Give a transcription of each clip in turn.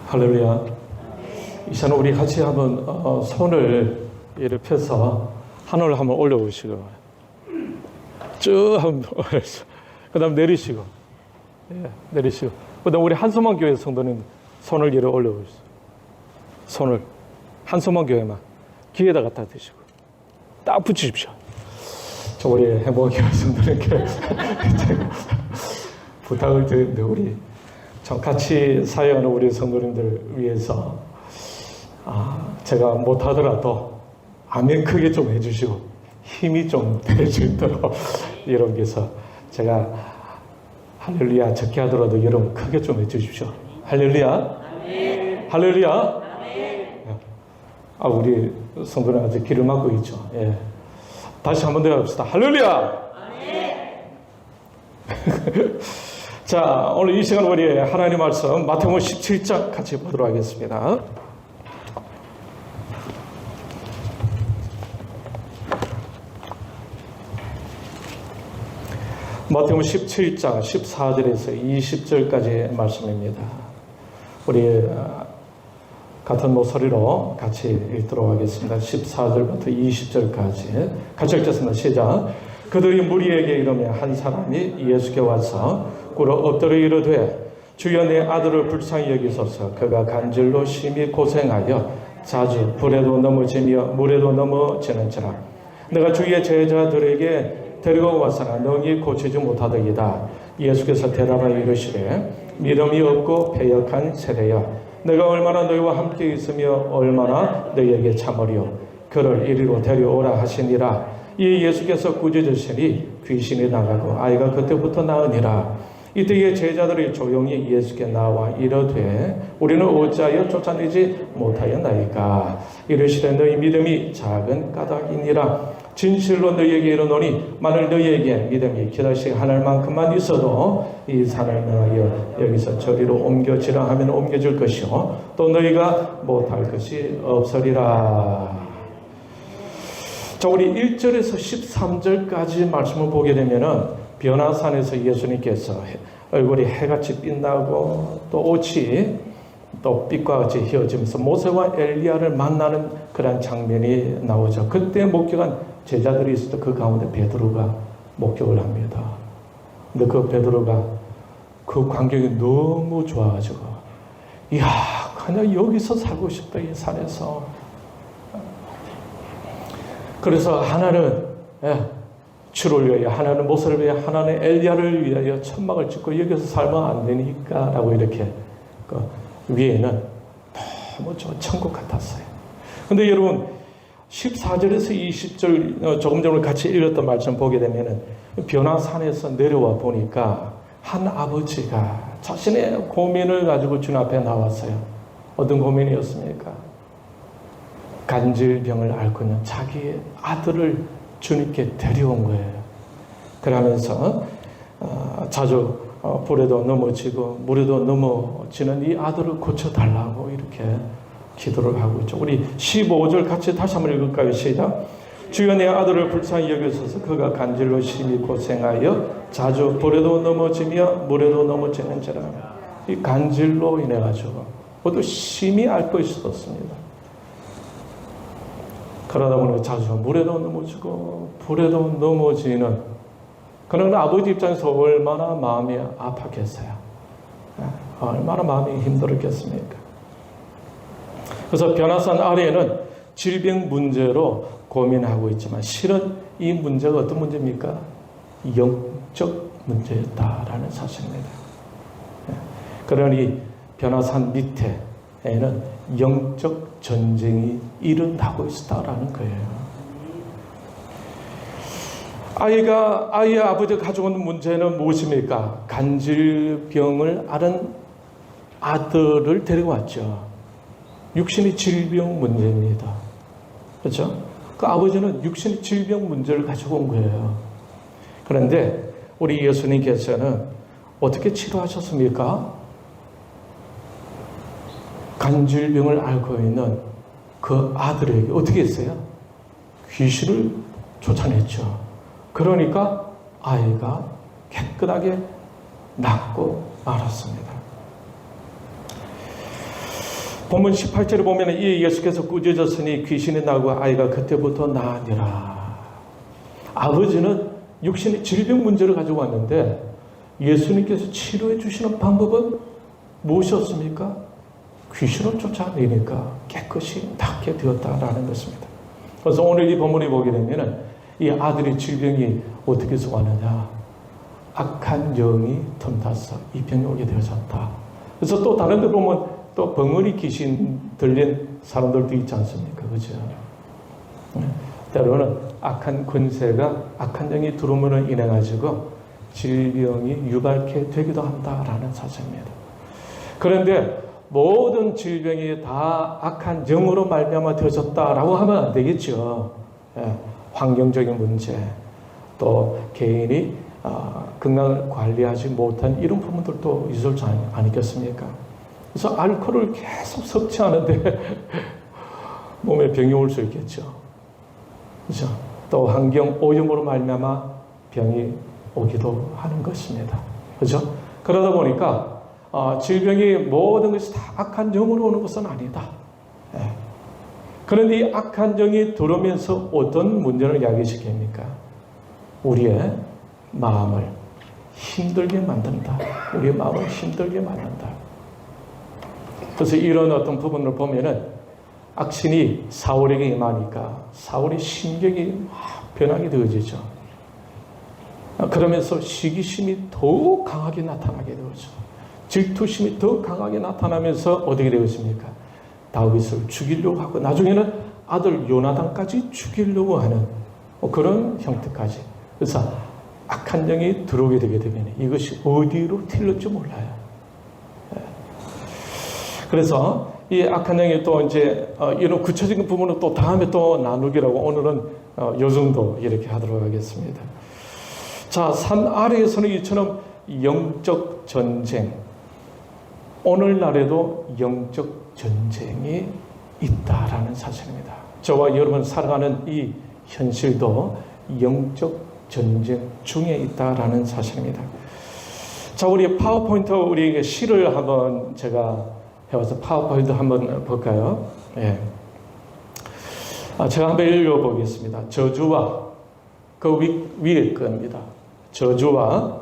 할렐루야. 이 시간 우리 같이 한번 손을 이렇게 펴서 하늘을 한번 올려보시고 쭉 한번 그 다음 내리시고 내리시고 그 다음 우리 한소만 교회 성도님 손을 이렇게 올려보시죠. 손을 한소만 교회만 귀에다 갖다 대시고 딱 붙이십시오. 저 우리 행복교회 성도님께 부탁을 드리는데 우리 같이 사역하는 우리 성도님들 위해서 제가 못하더라도 아멘 크게 좀 해주시고 힘이 좀 될 수 있도록 여러분께서 제가 할렐루야 적게 하더라도 여러분 크게 좀 해주십시오. 할렐루야. 아멘. 할렐루야. 아멘. 우리 성도는 아직 귀를 막고 있죠. 예. 다시 한번 더 합시다. 할렐루야. 아멘. 자, 오늘 이 시간 우리 하나님 말씀 마태복음 17장 같이 보도록 하겠습니다. 마태복음 17장 14절에서 20절까지 말씀입니다. 우리 같은 목소리로 같이 읽도록 하겠습니다. 14절부터 20절까지 같이 읽겠습니다. 시작. 그들이 무리에게 이르며 한 사람이 예수께 와서 꿇어 엎드려 이르되 주여 내 아들을 불쌍히 여기소서. 그가 간질로 심히 고생하여 자주 불에도 넘어지며 물에도 넘어지는지라. 내가 주의 제자들에게 데리고 왔으나 능히 고치지 못하더이다. 예수께서 대답하여 이르시되 믿음이 없고 패역한 세대여, 내가 얼마나 너희와 함께 있으며 얼마나 너희에게 참으리요. 그를 이리로 데려오라 하시니라. 이 예수께서 꾸짖으시니 귀신이 나가고 아이가 그때부터 나으니라. 이때에 제자들이 조용히 예수께 나와 이르되 우리는 어찌하여 쫓아내지 못하였나이까. 이르시되 너희 믿음이 작은 까닭이니라. 진실로 너희에게 이르노니 만일 너희에게 믿음이 기다시 하늘만큼만 있어도 이 산을 명하여 여기서 저리로 옮겨지라 하면 옮겨질 것이요 또 너희가 못할 것이 없으리라. 자, 우리 1절에서 13절까지 말씀을 보게 되면은 변화산에서 예수님께서 얼굴이 해같이 빛나고 또 옷이 또 빛과 같이 휘어지면서 모세와 엘리야를 만나는 그런 장면이 나오죠. 그때 목격한 제자들이 있을 때 그 가운데 베드로가 목격을 합니다. 근데 그 베드로가 그 광경이 너무 좋아가지고 이야 그냥 여기서 살고 싶다, 이 산에서. 그래서 하나는 주를 위하여, 하나는 모세를 위하여, 하나는 엘리야를 위하여 천막을 짓고 여기서 살면 안 되니까 라고 이렇게 그 위에는 너무 천국 같았어요. 근데 여러분 14절에서 20절 조금 전에 같이 읽었던 말씀 보게 되면은 변화산에서 내려와 보니까 한 아버지가 자신의 고민을 가지고 주님 앞에 나왔어요. 어떤 고민이었습니까? 간질병을 앓고 있는 자기의 아들을 주님께 데려온 거예요. 그러면서 자주 불에도 넘어지고 물에도 넘어지는 이 아들을 고쳐달라고 이렇게 기도를 하고 있죠. 우리 15절 같이 다시 한번 읽을까요? 시작. 주여 내 아들을 불쌍히 여기소서. 그가 간질로 심히 고생하여 자주 불에도 넘어지며 물에도 넘어지는지라. 이 간질로 인해 가지고 모두 심히 앓고 있었습니다. 그러다 보니까 자주 물에도 넘어지고 불에도 넘어지는 그런 아버지 입장에서 얼마나 마음이 아팠겠어요. 얼마나 마음이 힘들었겠습니까? 그래서 변화산 아래에는 질병 문제로 고민하고 있지만 실은 이 문제가 어떤 문제입니까? 영적 문제였다라는 사실입니다. 그러니 변화산 밑에는 영적 전쟁이 일어나고 있었다라는 거예요. 아이의 아버지가 가져온 문제는 무엇입니까? 간질병을 앓은 아들을 데리고 왔죠. 육신의 질병 문제입니다. 그렇죠? 그 아버지는 육신의 질병 문제를 가지고 온 거예요. 그런데 우리 예수님께서는 어떻게 치료하셨습니까? 간질병을 앓고 있는 그 아들에게 어떻게 했어요? 귀신을 쫓아냈죠. 그러니까 아이가 깨끗하게 낫고 말았습니다. 본문 18절에 보면 이 예수께서 꾸짖었으니 귀신이 나고 아이가 그때부터 나으니라. 아버지는 육신의 질병 문제를 가지고 왔는데 예수님께서 치료해 주시는 방법은 무엇이었습니까? 귀신을 쫓아내니까 깨끗이 낫게 되었다라는 것입니다. 그래서 오늘 이 본문을 보게 되면 이 아들의 질병이 어떻게 왔느냐? 악한 영이 틈타서 이 병이 오게 되어졌다. 그래서 또 다른 데 보면 또 벙어리 귀신 들린 사람들도 있지 않습니까? 그죠? 때로는 악한 권세가 악한 영이 들어오면 인해 가지고 질병이 유발케 되기도 한다라는 사실입니다. 그런데 모든 질병이 다 악한 영으로 말미암아 되어졌다라고 하면 안 되겠죠. 환경적인 문제, 또 개인이 건강을 관리하지 못한 이런 부분들도 있을 줄 아니겠습니까? 그래서 알코올을 계속 섭취하는데 몸에 병이 올 수 있겠죠. 그렇죠? 또 환경 오염으로 말미암아 병이 오기도 하는 것입니다. 그렇죠? 그러다 보니까 질병이 모든 것이 다 악한 영으로 오는 것은 아니다. 그런데 이 악한 영이 들어오면서 어떤 문제를 야기시킵니까? 우리의 마음을 힘들게 만든다. 우리의 마음을 힘들게 만든다. 그래서 이런 어떤 부분을 보면은 악신이 사울에게 임하니까 사울의 심경이 막 변하게 되어지죠. 그러면서 시기심이 더욱 강하게 나타나게 되어죠. 질투심이 더 강하게 나타나면서 어떻게 되었습니까? 다윗을 죽이려고 하고 나중에는 아들 요나단까지 죽이려고 하는 그런 형태까지. 그래서 악한 영이 들어오게 되게 되면 이것이 어디로 튈지 몰라요. 그래서 이 악한 영이 또 이제 이런 구체적인 부분은 또 다음에 또 나누기라고 오늘은 요 정도 이렇게 하도록 하겠습니다. 자, 산 아래에서는 이처럼 영적 전쟁, 오늘날에도 영적 전쟁이 있다라는 사실입니다. 저와 여러분 살아가는 이 현실도 영적 전쟁 중에 있다라는 사실입니다. 자, 우리 파워포인트 우리 시를 한번 제가 해와서 파워포인트 한번 볼까요? 예. 제가 한번 읽어보겠습니다. 저주와 그 위에 겁니다. 저주와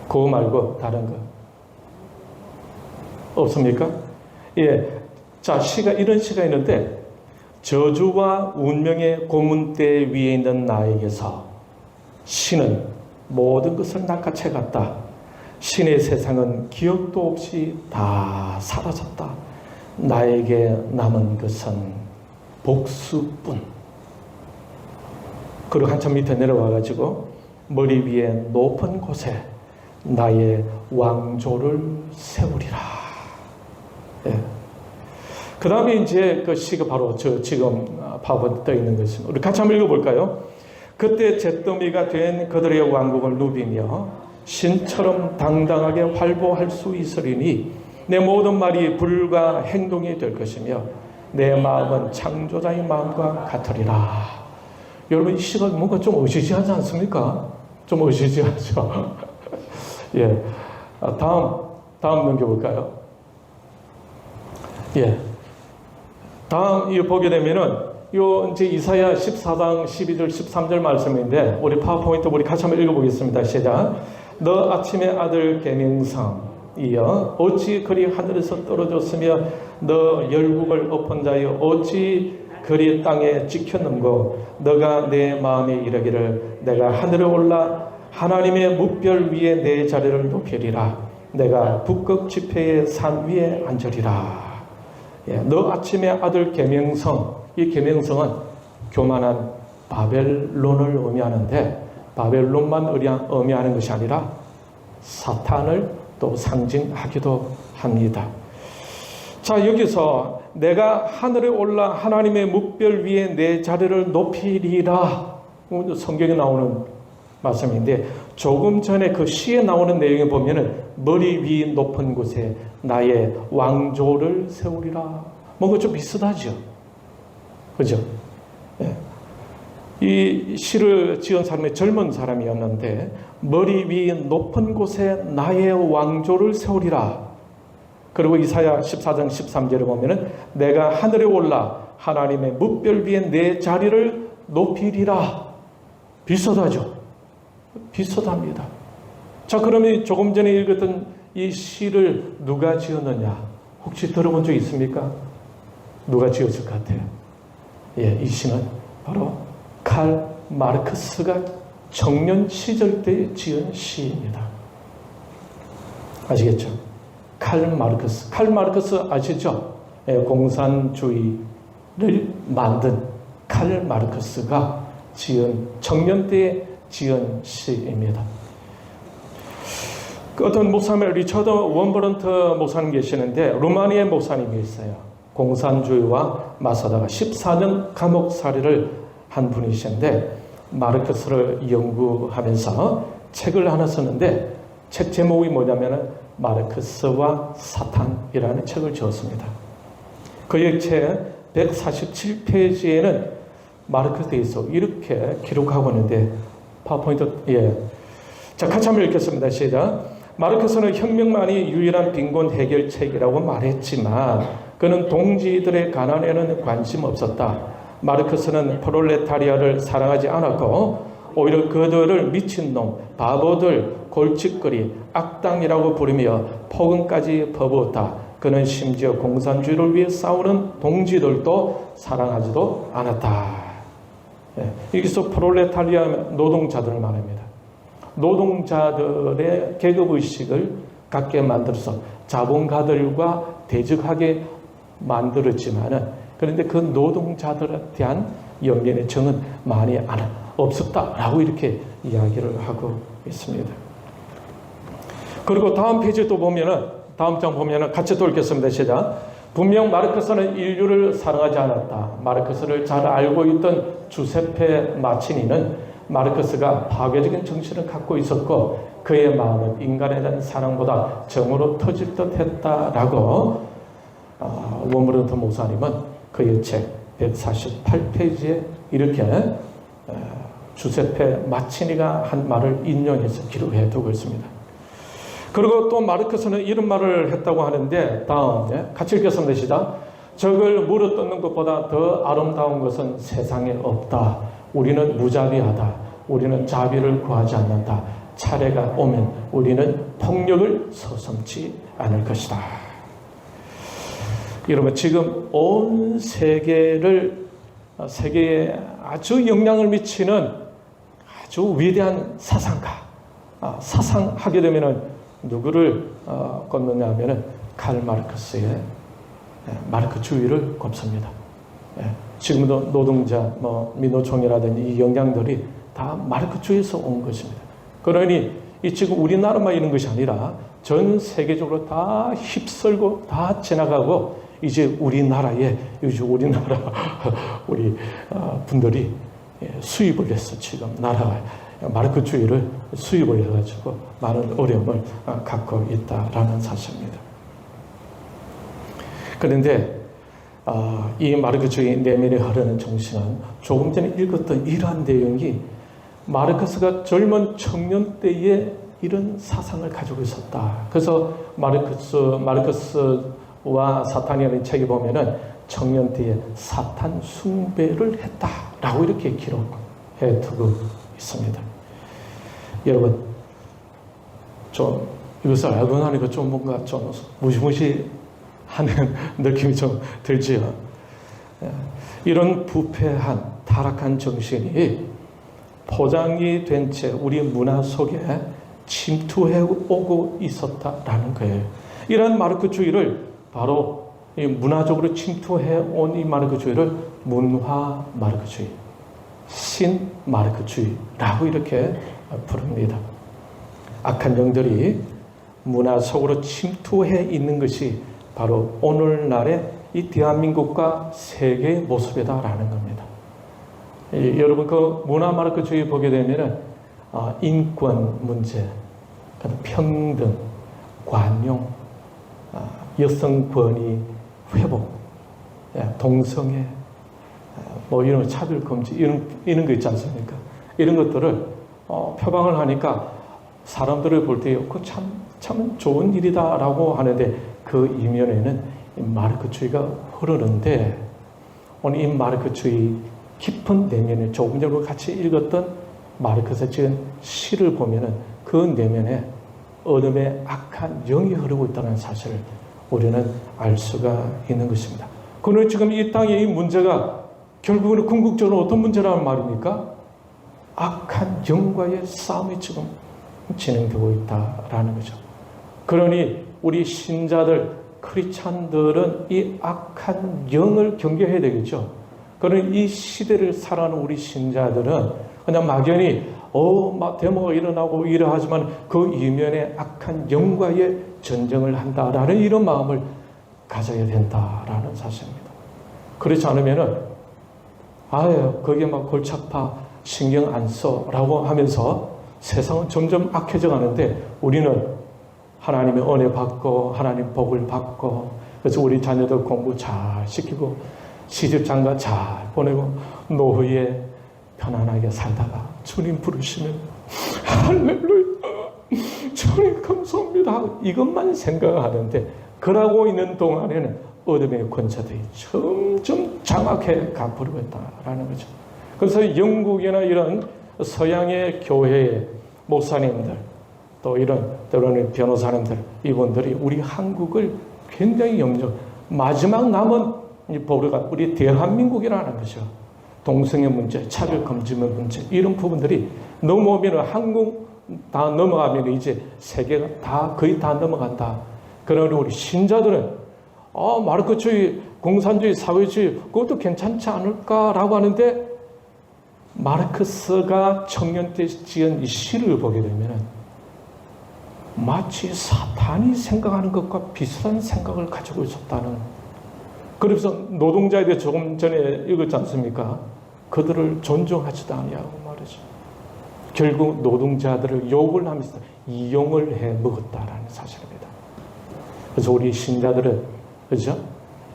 그거 말고 다른 거 없습니까? 예. 자, 이런 시가 있는데 저주와 운명의 고문대 위에 있는 나에게서 신은 모든 것을 낚아채 갔다. 신의 세상은 기억도 없이 다 사라졌다. 나에게 남은 것은 복수뿐. 그리고 한참 밑에 내려와가지고 머리 위에 높은 곳에 나의 왕조를 세우리라. 예. 그 다음에 이제 그 시가 바로 지금 파워포인트 떠 있는 것입니다. 우리 같이 한번 읽어볼까요? 그때 잿더미가 된 그들의 왕국을 누비며 신처럼 당당하게 활보할 수 있으리니 내 모든 말이 불과 행동이 될 것이며 내 마음은 창조자의 마음과 같으리라. 여러분 이 시가 뭔가 좀 어시시하지 않습니까? 좀 어시시하죠. 예. 다음 넘겨볼까요? 예. 다음 이거 보게 되면은 요 이제 이사야 14장 12절 13절 말씀인데 우리 파워포인트 우리 같이 한번 읽어보겠습니다. 시작. 너 아침의 아들 계명성이여 어찌 그리 하늘에서 떨어졌으며 너 열국을 엎은 자여 어찌 그리 땅에 찍혔는고 너가 내 마음에 이르기를 내가 하늘에 올라 하나님의 뭇별 위에 내 자리를 높이리라. 내가 북극 지폐의 산 위에 앉으리라. 예, 너 아침의 아들 계명성. 이 계명성은 교만한 바벨론을 의미하는데 바벨론만 의미하는 것이 아니라 사탄을 또 상징하기도 합니다. 자, 여기서 내가 하늘에 올라 하나님의 뭇별 위에 내 자리를 높이리라. 성경에 나오는 말씀인데 조금 전에 그 시에 나오는 내용에 보면은 머리 위 높은 곳에 나의 왕조를 세우리라. 뭔가 좀 비슷하죠. 그죠? 예. 이 시를 지은 사람이 젊은 사람이었는데 머리 위 높은 곳에 나의 왕조를 세우리라. 그리고 이사야 14장 13절에 보면은 내가 하늘에 올라 하나님의 뭇별 위에 내 자리를 높이리라. 비슷하죠? 비슷합니다. 자, 그러면 조금 전에 읽었던 이 시를 누가 지었느냐? 혹시 들어본 적 있습니까? 누가 지었을 것 같아요? 예, 이 시는 바로 칼 마르크스가 청년 시절 때 지은 시입니다. 아시겠죠? 칼 마르크스. 칼 마르크스 아시죠? 예, 공산주의를 만든 칼 마르크스가 지은 청년 때 지은 시입니다. 어떤 목사님 리처드 원버런트 목사님 계시는데 루마니아 목사님이 있어요. 공산주의와 맞서다가 14년 감옥살이를 한 분이신데 마르크스를 연구하면서 책을 하나 썼는데 책 제목이 뭐냐면 마르크스와 사탄이라는 책을 지었습니다. 그의 책 147페이지에는 마르크스에 대해서 이렇게 기록하고 있는데 파워포인트 자, 같이 한번 읽겠습니다. 시작. 마르크스는 혁명만이 유일한 빈곤 해결책이라고 말했지만 그는 동지들의 가난에는 관심 없었다. 마르크스는 프롤레타리아를 사랑하지 않았고 오히려 그들을 미친놈, 바보들, 골칫거리, 악당이라고 부르며 폭언까지 퍼부었다. 그는 심지어 공산주의를 위해 싸우는 동지들도 사랑하지도 않았다. 여기서 프롤레타리아 노동자들을 말합니다. 노동자들의 계급의식을 갖게 만들어서 자본가들과 대적하게 만들었지만은 그런데 그 노동자들에 대한 연민의 정은 많이 없었다라고 이렇게 이야기를 하고 있습니다. 그리고 다음 페이지 또 보면은 다음 장 보면은 같이 또 읽겠습니다. 시작. 분명 마르크스는 인류를 사랑하지 않았다. 마르크스를 잘 알고 있던 주세페 마치니는 마르크스가 파괴적인 정신을 갖고 있었고 그의 마음은 인간에 대한 사랑보다 정으로 터질 듯 했다라고 원버런트 목사님은 그의 책 148페이지에 이렇게 주세페 마치니가 한 말을 인용해서 기록해 두고 있습니다. 그리고 또 마르크스는 이런 말을 했다고 하는데 다음 같이 읽겠습니다. 시작. 적을 물어뜯는 것보다 더 아름다운 것은 세상에 없다. 우리는 무자비하다. 우리는 자비를 구하지 않는다. 차례가 오면 우리는 폭력을 서슴지 않을 것이다. 여러분 지금 온 세계에 아주 영향을 미치는 아주 위대한 사상가, 사상하게 되면은 누구를 꼽느냐 하면은 칼 마르크스의 마르크주의를 꼽습니다. 지금도 노동자, 민노총이라든지 이 영향들이 다 마르크주의에서 온 것입니다. 그러니 이 지금 우리나라만 있는 것이 아니라 전 세계적으로 다 휩쓸고 다 지나가고 이제 우리나라에 우리 분들이 수입을 해서 지금 나라가 마르크주의를 수입을 해가지고 많은 어려움을 갖고 있다라는 사실입니다. 그런데 이 마르크주의 내면에 흐르는 정신은 조금 전에 읽었던 이러한 내용이 마르크스가 젊은 청년 때에 이런 사상을 가지고 있었다. 그래서 마르크스와 사탄이라는 책에 보면은 청년 때에 사탄 숭배를 했다라고 이렇게 기록해 두고 있습니다. 여러분, 좀 이것을 알고 나니까 좀 뭔가 좀 무시무시하는 느낌이 좀 들지요. 이런 부패한 타락한 정신이 포장이 된 채 우리 문화 속에 침투해 오고 있었다라는 거예요. 이런 마르크주의를 바로 이 문화적으로 침투해 온 이 마르크주의를 문화 마르크주의, 신 마르크주의라고 이렇게 부릅니다. 악한 영들이 문화 속으로 침투해 있는 것이 바로 오늘날의 이 대한민국과 세계의 모습이다라는 겁니다. 여러분 그 문화 마르크주의 보게 되면은 인권 문제, 평등, 관용, 여성 권위 회복, 동성애, 이런 차별 금지 이런 거 있지 않습니까? 이런 것들을 표방을 하니까 사람들을 볼 때 참 좋은 일이다라고 하는데 그 이면에는 이 마르크주의가 흐르는데, 오늘 이 마르크주의 깊은 내면에 조금 전에 같이 읽었던 마르크스가 지은 시를 보면은 그 내면에 어둠의 악한 영이 흐르고 있다는 사실을 우리는 알 수가 있는 것입니다. 그러나 지금 이 땅의 이 문제가 결국은 궁극적으로 어떤 문제라는 말입니까? 악한 영과의 싸움이 지금 진행되고 있다라는 거죠. 그러니 우리 신자들, 크리스찬들은 이 악한 영을 경계해야 되겠죠. 그러니 이 시대를 살아가는 우리 신자들은 그냥 막연히 데모가 일어나고 이러하지만 그 이면에 악한 영과의 전쟁을 한다라는 이런 마음을 가져야 된다라는 사실입니다. 그렇지 않으면은 거기에 막 골치 아파 신경 안 써라고 하면서 세상은 점점 악해져 가는데 우리는 하나님의 은혜 받고 하나님 복을 받고 그래서 우리 자녀들 공부 잘 시키고 시집 장가 잘 보내고 노후에 편안하게 살다가 주님 부르시면 할렐루야 주님 감사합니다 이것만 생각하는데 그러고 있는 동안에는 어둠의 권세들이 점점 장악해 가버리고 있다라는 거죠. 그래서 영국이나 이런 서양의 교회의 목사님들 또 이런 때로는 변호사님들 이분들이 우리 한국을 굉장히 마지막 남은 보루가 우리 대한민국이라는 거죠. 동성애 문제, 차별금지의 문제 이런 부분들이 넘어오면 한국 다 넘어가면 이제 세계가 거의 다 넘어간다. 그러니 우리 신자들은 마르크주의, 공산주의, 사회주의 그것도 괜찮지 않을까라고 하는데 마르크스가 청년 때 지은 이 시를 보게 되면 마치 사탄이 생각하는 것과 비슷한 생각을 가지고 있었다는. 그래서 노동자에 대해 조금 전에 읽었지 않습니까? 그들을 존중하지도 아니하고 말이죠. 결국 노동자들을 욕을 하면서 이용을 해 먹었다라는 사실입니다. 그래서 우리 신자들은 그죠?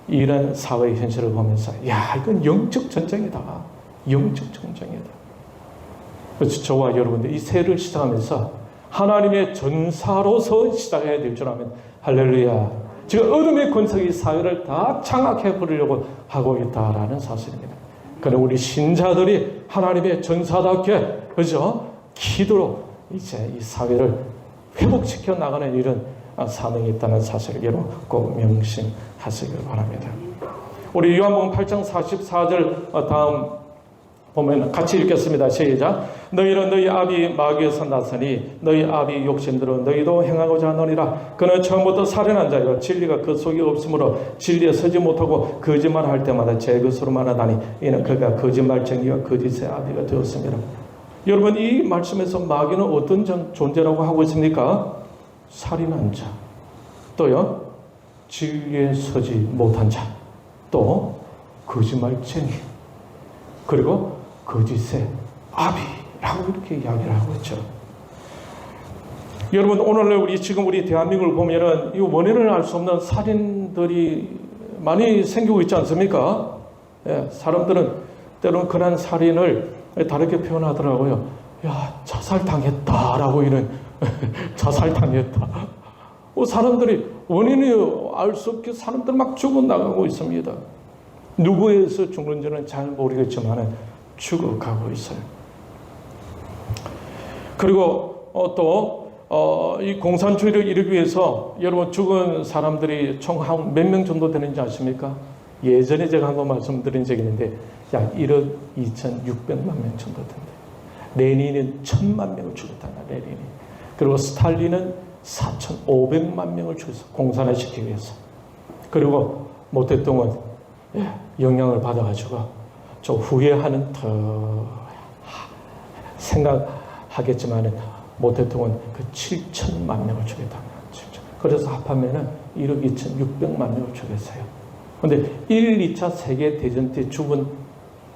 이런 사회 현실을 보면서 이건 영적 전쟁이다. 영적 전쟁이다. 그래서 저와 여러분들 이 새해를 시작하면서 하나님의 전사로서 시작해야 될 줄 아면 할렐루야. 지금 어둠의 권세가 사회를 다 장악해 버리려고 하고 있다라는 사실입니다. 그러나 우리 신자들이 하나님의 전사답게 그죠? 기도로 이제 이 사회를 회복시켜 나가는 이런 사명이 있다는 사실을 여러분 꼭 명심하시길 바랍니다. 우리 요한복음 8장 44절 다음 보면 같이 읽겠습니다. 시작. 너희는 너희 아비 마귀에서 났으니 너희 아비 욕심대로 너희도 행하고자 하느니라. 그는 처음부터 살인한 자요 진리가 그 속에 없으므로 진리에 서지 못하고 거짓말할 때마다 제 것으로만 하다니 이는 그가 거짓말쟁이와 거짓의 아비가 되었습니다. 여러분 이 말씀에서 마귀는 어떤 존재라고 하고 있습니까? 살인한 자, 또요 진리에 서지 못한 자, 또 거짓말쟁이, 그리고 거짓의 아비라고 이렇게 이야기를 하고 있죠. 여러분 오늘 우리 대한민국을 보면은 이 원인을 알 수 없는 살인들이 많이 생기고 있지 않습니까? 사람들은 때로는 그런 살인을 다르게 표현하더라고요. 자살당했다라고 이런 자살당했다. 사람들이 원인을 알 수 없게 사람들 막 죽어나가고 있습니다. 누구에서 죽는지는 잘 모르겠지만 죽어가고 있어요. 그리고 이 공산주의를 이루기 위해서 여러분 죽은 사람들이 총 한 몇 명 정도 되는지 아십니까? 예전에 제가 한번 말씀드린 적이 있는데 약 1억 2,600만 명 정도 된대. 레닌은 1,000만 명을 죽였다. 레닌이. 그리고 스탈린은 4,500만 명을 죽였어. 공산화시키기 위해서. 그리고 모 대통령은 영향을 받아가지고 좀 후회하는 더 생각하겠지만은 모 대통령은 그 7천만 명을 죽였다. 그래서 합하면은 1억 2,600만 명을 죽였어요. 그런데 1, 2차 세계대전 때 죽은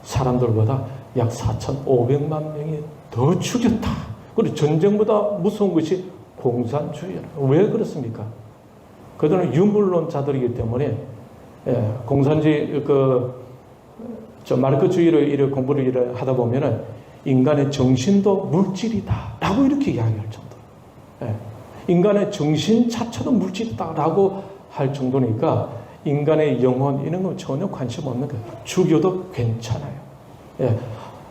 사람들보다 약 4,500만 명이 더 죽였다. 그리고 전쟁보다 무서운 것이 공산주의예요. 왜 그렇습니까? 그들은 유물론자들이기 때문에 공산주의 마르크주의를 이렇게 공부를 하다 보면은 인간의 정신도 물질이다라고 이렇게 이야기할 정도. 인간의 정신 자체도 물질이다라고 할 정도니까 인간의 영혼 이런 거 전혀 관심 없는 거예요. 죽여도 괜찮아요. 예.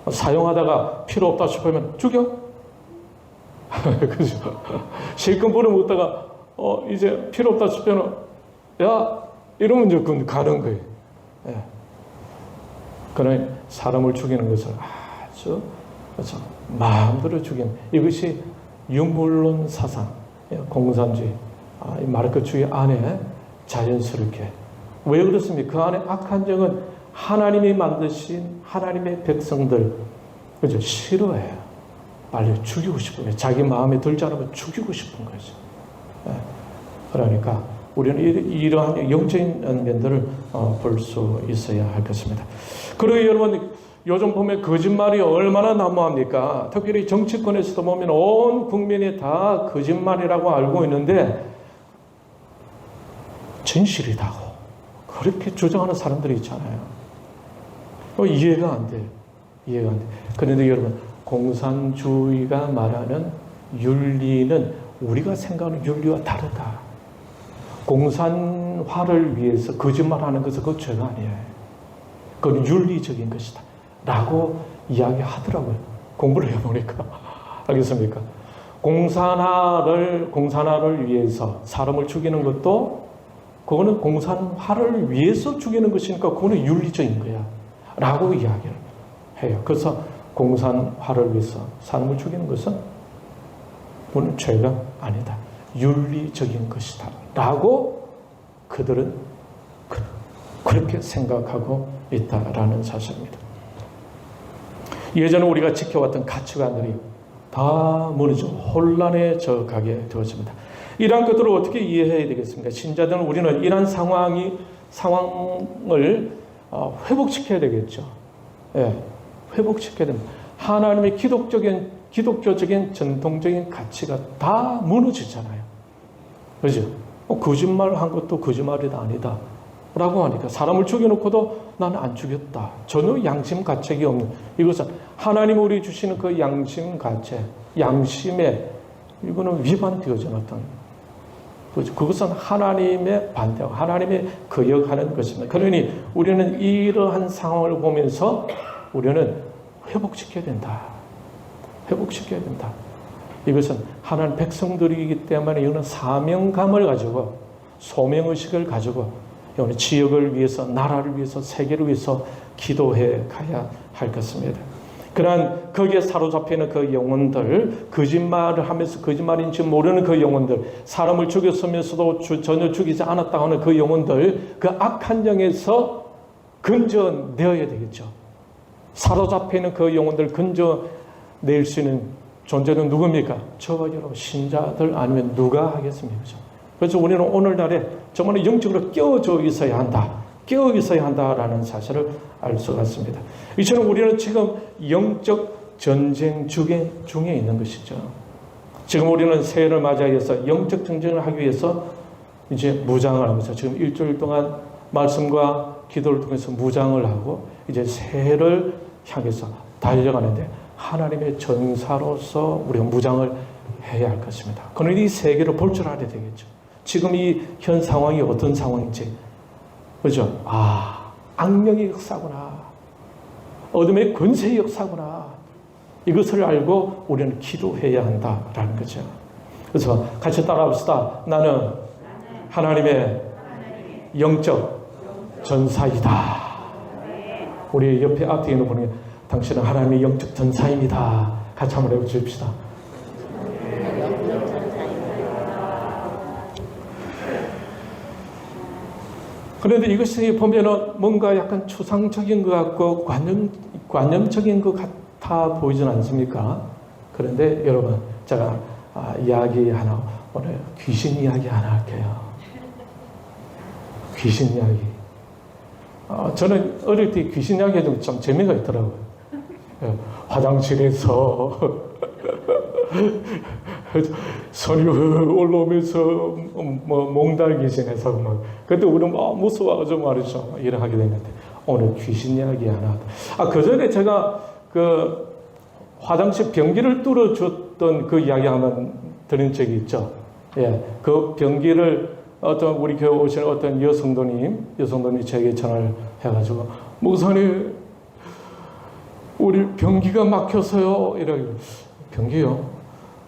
사용하다가 필요 없다 싶으면 죽여. 그죠? 실컷 버려먹다가 이제 필요 없다 싶으면 야 이러면 이제 그건 가는 거예요. 예. 그러나 사람을 죽이는 것은 아주 그렇죠. 마음대로 죽이는 이것이 유물론 사상, 공산주의, 마르크주의 안에 자연스럽게 왜 그렇습니까? 그 안에 악한 정은 하나님이 만드신 하나님의 백성들 그죠? 싫어해요. 빨리 죽이고 싶은 거예요. 자기 마음에 들지 않으면 죽이고 싶은 거죠. 그러니까 우리는 이러한 영적인 면들을 볼 수 있어야 할 것입니다. 그리고 여러분 요즘 보면 거짓말이 얼마나 난무합니까? 특별히 정치권에서도 보면 온 국민이 다 거짓말이라고 알고 있는데 진실이라고 그렇게 주장하는 사람들이 있잖아요. 이해가 안 돼요. 이해가 안 돼요. 그런데 여러분 공산주의가 말하는 윤리는 우리가 생각하는 윤리와 다르다. 공산화를 위해서 거짓말하는 것은 그 죄가 아니에요. 그건 윤리적인 것이다. 라고 이야기하더라고요. 공부를 해보니까. 알겠습니까? 공산화를 위해서 사람을 죽이는 것도 그거는 공산화를 위해서 죽이는 것이니까 그거는 윤리적인 거야. 라고 이야기를 해요. 그래서 공산화를 위해서 사람을 죽이는 것은 그거는 죄가 아니다. 윤리적인 것이다. 라고 그들은 그렇게 생각하고 있다라는 사실입니다. 예전에 우리가 지켜왔던 가치관들이 다 무너져 혼란에 져가게 되었습니다. 이러한 것들을 어떻게 이해해야 되겠습니까? 신자들은 우리는 이러한 상황을 회복시켜야 되겠죠. 예, 회복시켜야 됩니다. 하나님의 기독교적인 전통적인 가치가 다 무너지잖아요. 그죠? 거짓말한 것도 거짓말이다 아니다 라고 하니까 사람을 죽여놓고도 나는 안 죽였다. 전혀 양심 가책이 없는 이것은 하나님이 우리 주시는 그 양심 가책, 양심에 이거는 위반되어진 어떤 그것은 하나님의 반대하고 하나님의 거역하는 것입니다. 그러니 우리는 이러한 상황을 보면서 우리는 회복시켜야 된다. 회복시켜야 된다. 이것은 하나님 백성들이기 때문에 이거는 사명감을 가지고 소명의식을 가지고 이거는 지역을 위해서 나라를 위해서 세계를 위해서 기도해 가야 할 것입니다. 그러한 거기에 사로잡히는 그 영혼들 거짓말을 하면서 거짓말인지 모르는 그 영혼들 사람을 죽였으면서도 전혀 죽이지 않았다고 하는 그 영혼들 그 악한 영에서 건져내야 되겠죠. 사로잡히는 그 영혼들 건져낼 수 있는 존재는 누굽니까? 저와 여러분 신자들 아니면 누가 하겠습니까? 그래서 우리는 오늘날에 정말 영적으로 깨어져 있어야 한다. 깨어 있어야 한다라는 사실을 알 수가 있습니다. 이처럼 우리는 지금 영적 전쟁 중에 있는 것이죠. 지금 우리는 새해를 맞이해서 영적 전쟁을 하기 위해서 이제 무장을 하면서 지금 일주일 동안 말씀과 기도를 통해서 무장을 하고 이제 새해를 향해서 달려가는데 하나님의 전사로서 우리가 무장을 해야 할 것입니다. 그러나 이 세계를 볼 줄 알아야 되겠죠. 지금 이 현 상황이 어떤 상황인지 그죠? 악령의 역사구나. 어둠의 권세의 역사구나. 이것을 알고 우리는 기도해야 한다라는 거죠. 그래서 같이 따라합시다. 나는 하나님의 영적 전사이다. 우리 옆에 앞에 있는 분이 당신은 하나님의 영적 전사입니다. 같이 한번 해보십시다. 그런데 이것이 보면은 뭔가 약간 추상적인 것 같고 관념적인 것 같아 보이진 않습니까? 그런데 여러분, 제가 이야기 하나, 오늘 귀신 이야기 하나 할게요. 귀신 이야기. 저는 어릴 때 귀신 이야기 해주면 참 재미가 있더라고요. 화장실에서 선이 올라오면서 몽달 귀신에서 그때 우리는 무서워가지고 말이죠. 일을 하게 됐는데 오늘 귀신 이야기 하나. 그 전에 제가 그 화장실 변기를 뚫어줬던 그 이야기 한번 들은 적이 있죠. 예, 그 변기를 어떤 우리 교회 오신 어떤 여성도님이 제게 전화를 해가지고, 목사님, 우리 변기가 막혀서요. 이러길래, 변기요?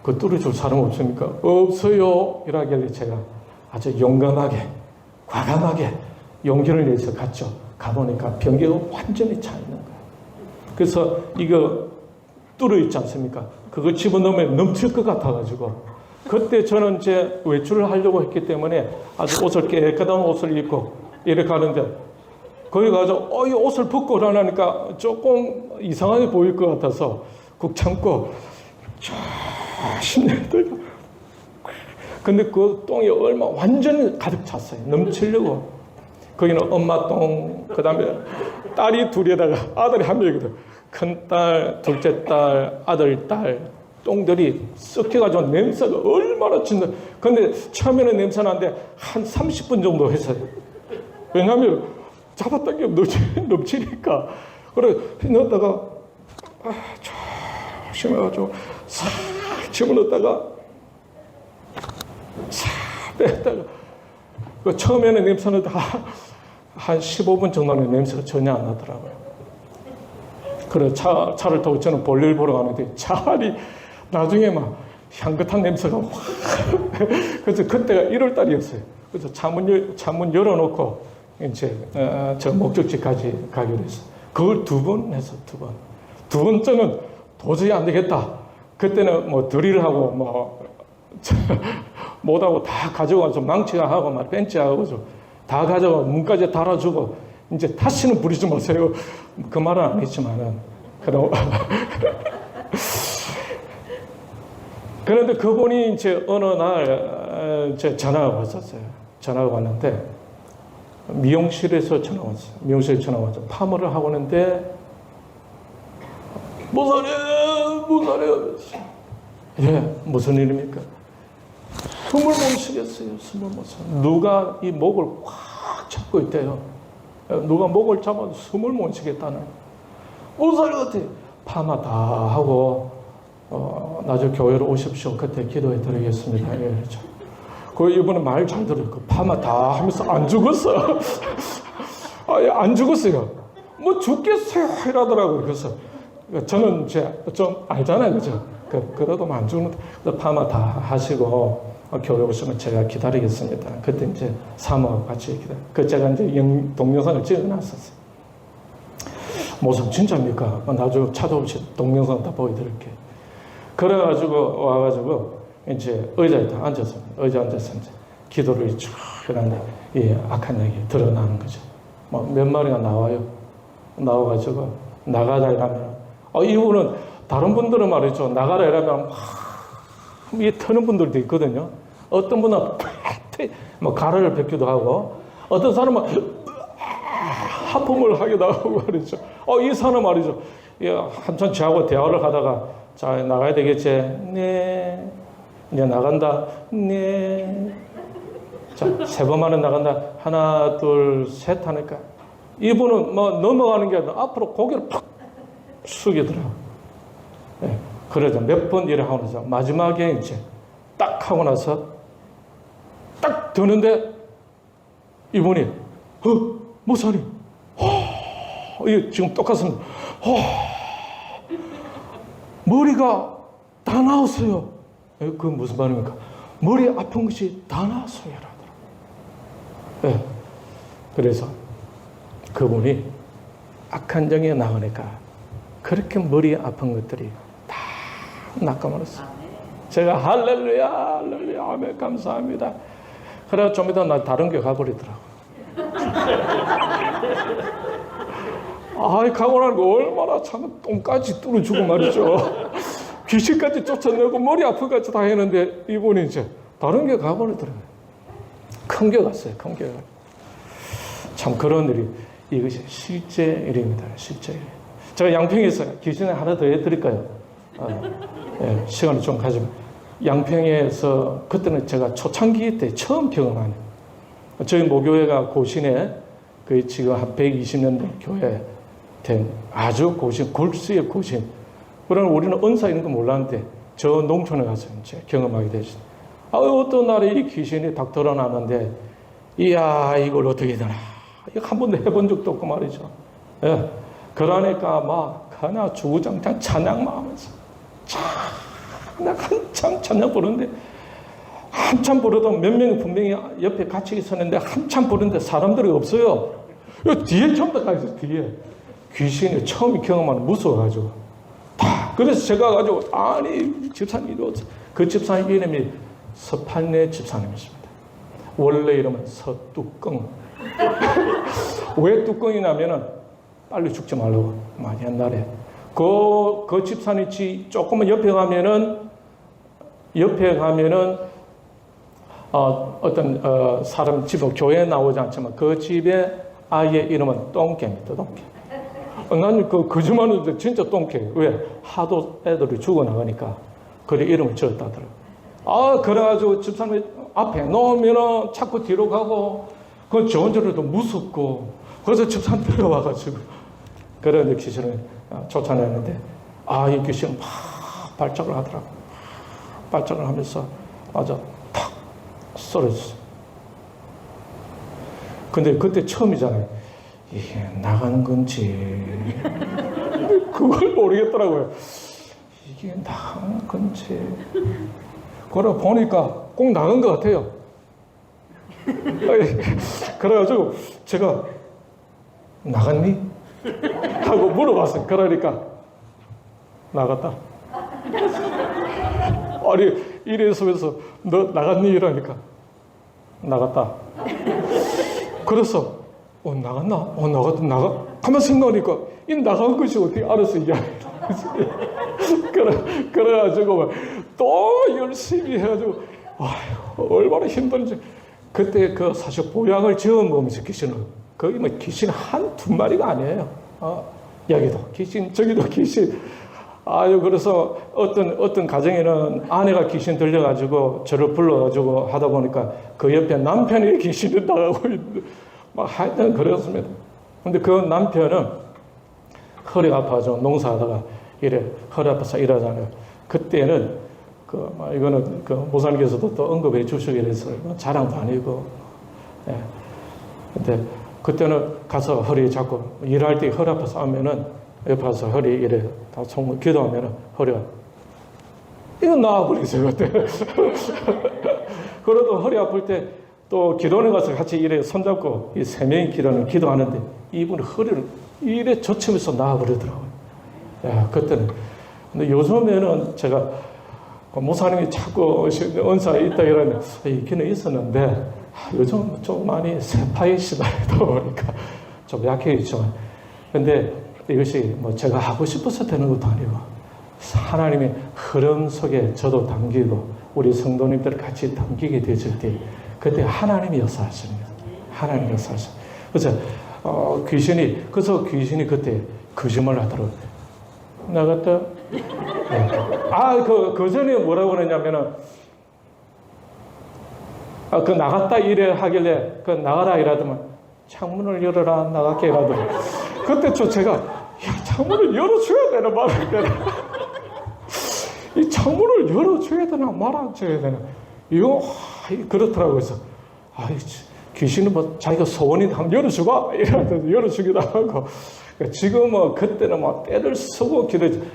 그거 뚫어줄 사람 없습니까? 없어요. 이러길래 제가 아주 용감하게, 과감하게 용기를 내서 갔죠. 가보니까 변기가 완전히 차 있는 거예요. 그래서 이거 뚫어 있지 않습니까? 그거 집어넣으면 넘칠 것 같아가지고, 그때 저는 이제 외출을 하려고 했기 때문에 아주 옷을 깨끗한 옷을 입고 이렇게 가는데, 거기 가서 이 옷을 벗고 나니까 조금 이상하게 보일 것 같아서 꾹 참고 조심히 들고, 근데 그 똥이 완전히 가득 찼어요. 넘치려고. 거기는 엄마 똥, 그 다음에 딸이 둘에다가 아들이 한 명이거든. 큰딸, 둘째 딸, 아들, 딸 똥들이 썩혀가지고 냄새가 얼마나 진다. 근데 처음에는 냄새 나는데 한 30분 정도 했어요. 왜냐하면 잡았던 게 넘치니까. 그래 넣었다가 조심해가지고 싹 집어넣었다가 싹 뺐다가, 그 처음에는 냄새는 한 15분 정도는 냄새가 전혀 안 나더라고요. 그래 차를 타고 저는 볼일 보러 가는데 차리 나중에 막 향긋한 냄새가 확. 그래서 그때가 1월 달이었어요. 그래서 차문 열어놓고 이제 저 목적지까지 가기로 했어요. 그걸 2번 해서 2번. 두 번째는 도저히 안 되겠다. 그때는 뭐 드릴 하고 뭐 못하고 다 가져가서 망치가 하고 막 벤치하고 다 가져가 문까지 달아주고, 이제 다시는 부리지 마세요. 그 말은 안 했지만은 그런데 그분이 이제 어느 날 전화가 왔었어요. 전화가 왔는데 미용실에서 전화가 왔어요. 미용실에 전화가 왔어요. 파마를 하고 있는데, 목사님. 예, 무슨 일입니까? 숨을 못 쉬겠어요. 숨을 못 쉬. 누가 이 목을 꽉 잡고 있대요. 누가 목을 잡아도 숨을 못 쉬겠다는. 목사님 어때? 파마 다 하고 나중에 교회로 오십시오. 그때 기도해 드리겠습니다. 예, 그렇죠. 그 이분은 말 잘 들어요. 그 파마 다 하면서 안 죽었어요. 안 죽었어요. 뭐 죽겠어요 이러더라고요. 그래서 저는 이제 좀 알잖아요, 그죠? 그래도 안 죽는데, 파마 다 하시고 교회 오시면 제가 기다리겠습니다. 그때 이제 사모하고 같이 그 제가 이제 동영상을 찍어놨었어요. 목사님 진짜입니까? 나중에 찾아오시 동영상 다 보여드릴게요. 그래가지고 와가지고 이제 의자에 다 앉았습니다. 의자에 앉아서 이제 기도를 쭉 해놨는데 이 악한 얘기 드러나는 거죠. 뭐 몇 마리가 나와가지고 나가자 이러면, 이분은 다른 분들은 말이죠. 나가라 이러면 이 터는 분들도 있거든요. 어떤 분은 뭐 가래를 뱉기도 하고, 어떤 사람은 하품을 하기도 하고 말이죠. 이 사람 말이죠. 한참 저하고 대화를 하다가, 자, 나가야 되겠지? 네. 이제 나간다. 네. 자, 3번 만에 나간다. 하나, 둘, 셋 하니까 이분은 뭐 넘어가는 게 아니라 앞으로 고개를 팍 숙이더라고요. 네. 그러자 몇 번 일을 하고 나서 마지막에 이제 딱 하고 나서 딱 드는데 이분이 목사님, 이게 지금 똑같습니다. 머리가 다 나왔어요. 그 무슨 말입니까? 머리 아픈 것이 다 나왔어요. 네. 그래서 그분이 악한 정에 나오니까 그렇게 머리 아픈 것들이 다 낚아버렸어요. 제가 할렐루야, 할렐루야, 아멘, 감사합니다. 그래서 좀 이따 나 다른 교 가버리더라고. 가고 나니까 얼마나 참 똥까지 뚫어주고 말이죠. 귀신까지 쫓아내고 머리 아프까지 다 했는데 이분이 이제 다른 교 가버리더라고요. 큰 교 갔어요. 큰 교. 참 그런 일이, 이것이 실제 일입니다. 실제 일. 제가 양평에서 귀신을 하나 더 해드릴까요? 예, 시간을 좀 가지면. 양평에서 그때는 제가 초창기 때 처음 경험하는, 저희 모교회가 고신에 그 지금 한 120년 교회 된 아주 고신, 골수의 고신. 그러나 우리는 은사 있는 거 몰랐는데 저 농촌에 가서 이제 경험하게 되죠. 어떤 날에 이 귀신이 딱 드러나는데, 이야, 이걸 어떻게 되나. 이거 한 번도 해본 적도 없고 말이죠. 예. 그러니까 막, 그나 주구장창 찬양만 하면서, 내가 한참 찬양 부르는데, 한참 부르도 몇 명이 분명히 옆에 같이 있었는데, 한참 부르는데 사람들이 없어요. 뒤에 전부 다 있어요, 뒤에. 귀신이 처음 경험하면 무서워가지고. 그래서 제가 가지고, 아니, 집사님 이러지. 그 집사님 이름이 서판례 집사님이십니다. 원래 이름은 서뚜껑. 왜 뚜껑이냐면은 빨리 죽지 말라고. 막 옛날에. 그 집사님 조금만 옆에 가면은 어떤 사람 집, 교회에 나오지 않지만 그 집에 아이의 이름은 똥개입니다, 똥개. 나는 거짓말은 진짜 똥개. 왜? 하도 애들이 죽어나가니까. 그래, 이름을 지었다더라고요. 그래가지고 집사님 앞에 놓으면은 자꾸 뒤로 가고, 그 저 혼자라도 무섭고, 그래서 집사님 데려와가지고, 그래, 귀신을 쫓아내는데, 이 귀신은 막 발작을 하더라고요. 발작을 하면서, 맞아, 탁 쓰러졌어. 근데 그때 처음이잖아요. 이게 나가는 건지, 그걸 모르겠더라고요. 이게 나가는 건지. 그래 보니까 꼭 나간 것 같아요. 그래가지고 제가 나갔니? 하고 물어봤어요. 그러니까 나갔다. 아니 이래서면서 너 나갔니? 이러니까 나갔다. 그래서 나갔나? 나가? 가만 생각하니까 이 나간 것이 어떻게 알았어 이게. 그래가지고 또 열심히 해가지고 얼마나 힘든지. 그때 사실 보약을 지어 먹으면서 귀신은 거기 뭐 귀신 한두 마리가 아니에요. 여기도 귀신 저기도 귀신. 그래서 어떤 가정에는 아내가 귀신 들려가지고 저를 불러가지고 하다 보니까 그 옆에 남편이 귀신이 나가고 있는데 막 하여튼 그랬습니다. 근데 그 남편은 허리가 아파서 농사하다가 허리 아파서 일하잖아요. 그때는 이거는 모사님께서도 또 언급해 주시게 돼서 자랑도 아니고. 예. 근데 그때는 가서 허리 잡고 일할 때 허리 아파서 하면은 옆에 가서 허리 다 손 기도하면은 허리가 이거 나와버리세요 그때. 그래도 허리 아플 때 또 기도원에 가서 같이 손잡고 이 세 명이 기도하는데 이분이 허리를 젖히면서 나와버리더라고요. 야, 그때는. 근데 요즘에는 제가 모사님이 자꾸 은사가 있다 이러는데 있기는 있었는데 요즘 좀 많이 세파이시다 보니까 좀 약해졌지만, 근데 이것이 뭐 제가 하고 싶어서 되는 것도 아니고 하나님의 흐름 속에 저도 담기고 우리 성도님들 같이 담기게 되질 때 그때 하나님이 역사하십니다. 하나님이 역사하십니다. 그래서 귀신이 그때 거짓말을 하더라고요. 나갔다. 그 전에 뭐라고 그러냐면은, 나갔다 이래 하길래, 나가라 이라더만, 창문을 열어라, 나갈게 이라더만. 그때 제가, 창문을 열어줘야 되나 말아야 되나. 이 창문을 열어줘야 되나 말아줘야 되나. 이거, 그렇더라고요. 그래서, 귀신은 뭐 자기가 소원이 한번 열어주고, 이러면서 열어주기도 하고. 지금은 그때는 막 때를 쓰고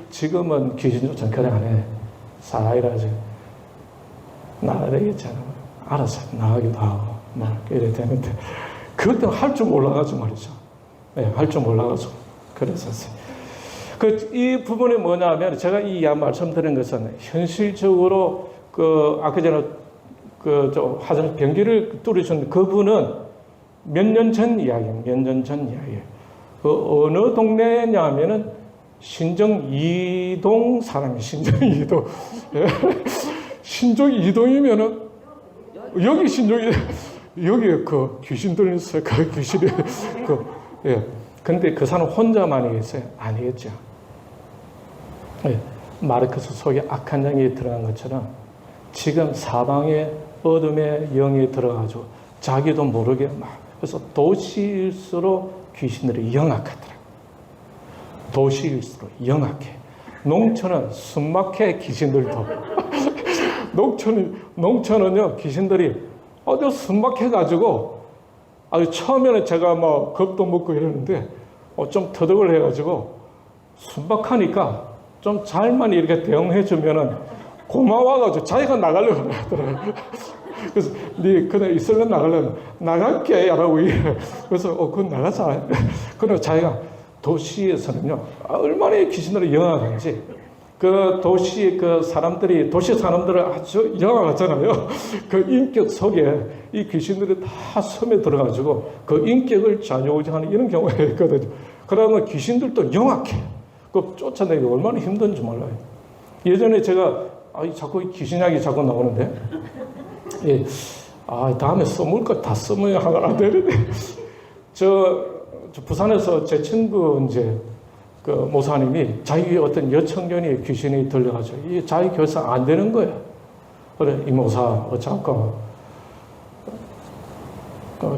지금은 귀신조차 그래 안 해. 사이라지 나가야 되겠잖아. 알아서 나가기도 하고 막 이래 되는데 그때는 할 줄 몰라가지고 말이죠. 네, 할 줄 몰라가지고 그랬었어요. 이 부분이 뭐냐면 제가 이 말씀드린 것은 현실적으로 아까 전에 화장 변기를 뚫으신 그분은 몇 년 전 이야기예요. 몇 년 전 이야기예요. 어느 동네냐면은 신정 2동 사람이 신정 2동. 신정 2동이면은 여기 신정이 여기에 귀신 들렸어요. 귀신이 예. 근데 그 사람 혼자만이 있어요? 아니겠죠. 예. 마르크스 속에 악한 영이 들어간 것처럼 지금 사방에 어둠의 영이 들어가지고 자기도 모르게 그래서 도시일수록 귀신들이 영악하더라. 도시일수록 영악해. 농촌은 숨막해 귀신들도. 농촌은요, 귀신들이 아주 순박해가지고, 처음에는 제가 막 겁도 먹고 이러는데, 좀 터득을 해가지고, 순박하니까 좀 잘만 이렇게 대응해주면은 고마워가지고 자기가 나가려고 하더라고요. 그래서, 그냥 있으면 나가려면, 나갈게, 라고. 그래서, 그건 나가자. 그러나 자기가 도시에서는요, 얼마나 귀신들이 영악한지, 그 도시 도시 사람들을 아주 영악하잖아요. 그 인격 속에 이 귀신들이 다 섬에 들어가지고 그 인격을 좌지우지하는 이런 경우가 있거든요. 그러면 귀신들도 영악해. 그 쫓아내기 얼마나 힘든지 몰라요. 예전에 제가, 자꾸 귀신 이야기 자꾸 나오는데, 예, 다음에 써먹을 거 다 써먹어야 안 되는데, 저 부산에서 제 친구 그 모사님이 자기 어떤 여청년이 귀신이 들려가지고 이 자기 교사 안 되는 거야. 그래, 이 모사 어쩌고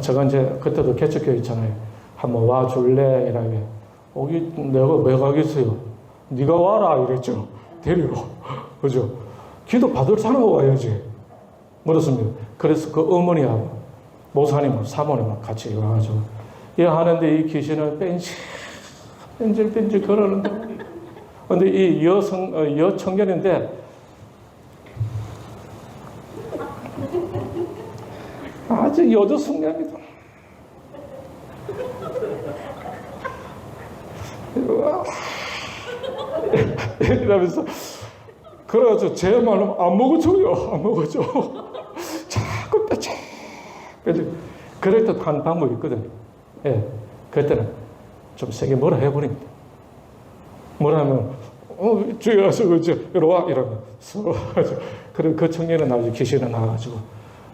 제가 그때도 개척교회 있잖아요. 한번 와줄래? 이라게. 내가 왜 가겠어요? 네가 와라 이랬죠. 데리러. 그죠? 기도 받을 사람 와야지. 그렇습니다. 그래서 그 어머니하고 모사님하고 사모님하고 같이 와가지고 하는데 이 귀신은 뺀질 걸었는데, 근데 이 여청년인데, 아주 여조숙녀입니다. 이러면서, 그래가지고 제 말은 안 먹어줘. 자꾸 빼지. 그럴 때 한 방법이 있거든요. 예, 그때는 좀 세게 뭐라 해버립니다. 뭐라 하면, 주여, 이리 와, 이러면서. 그리고 그 청년은 나중에 귀신이 나와가지고,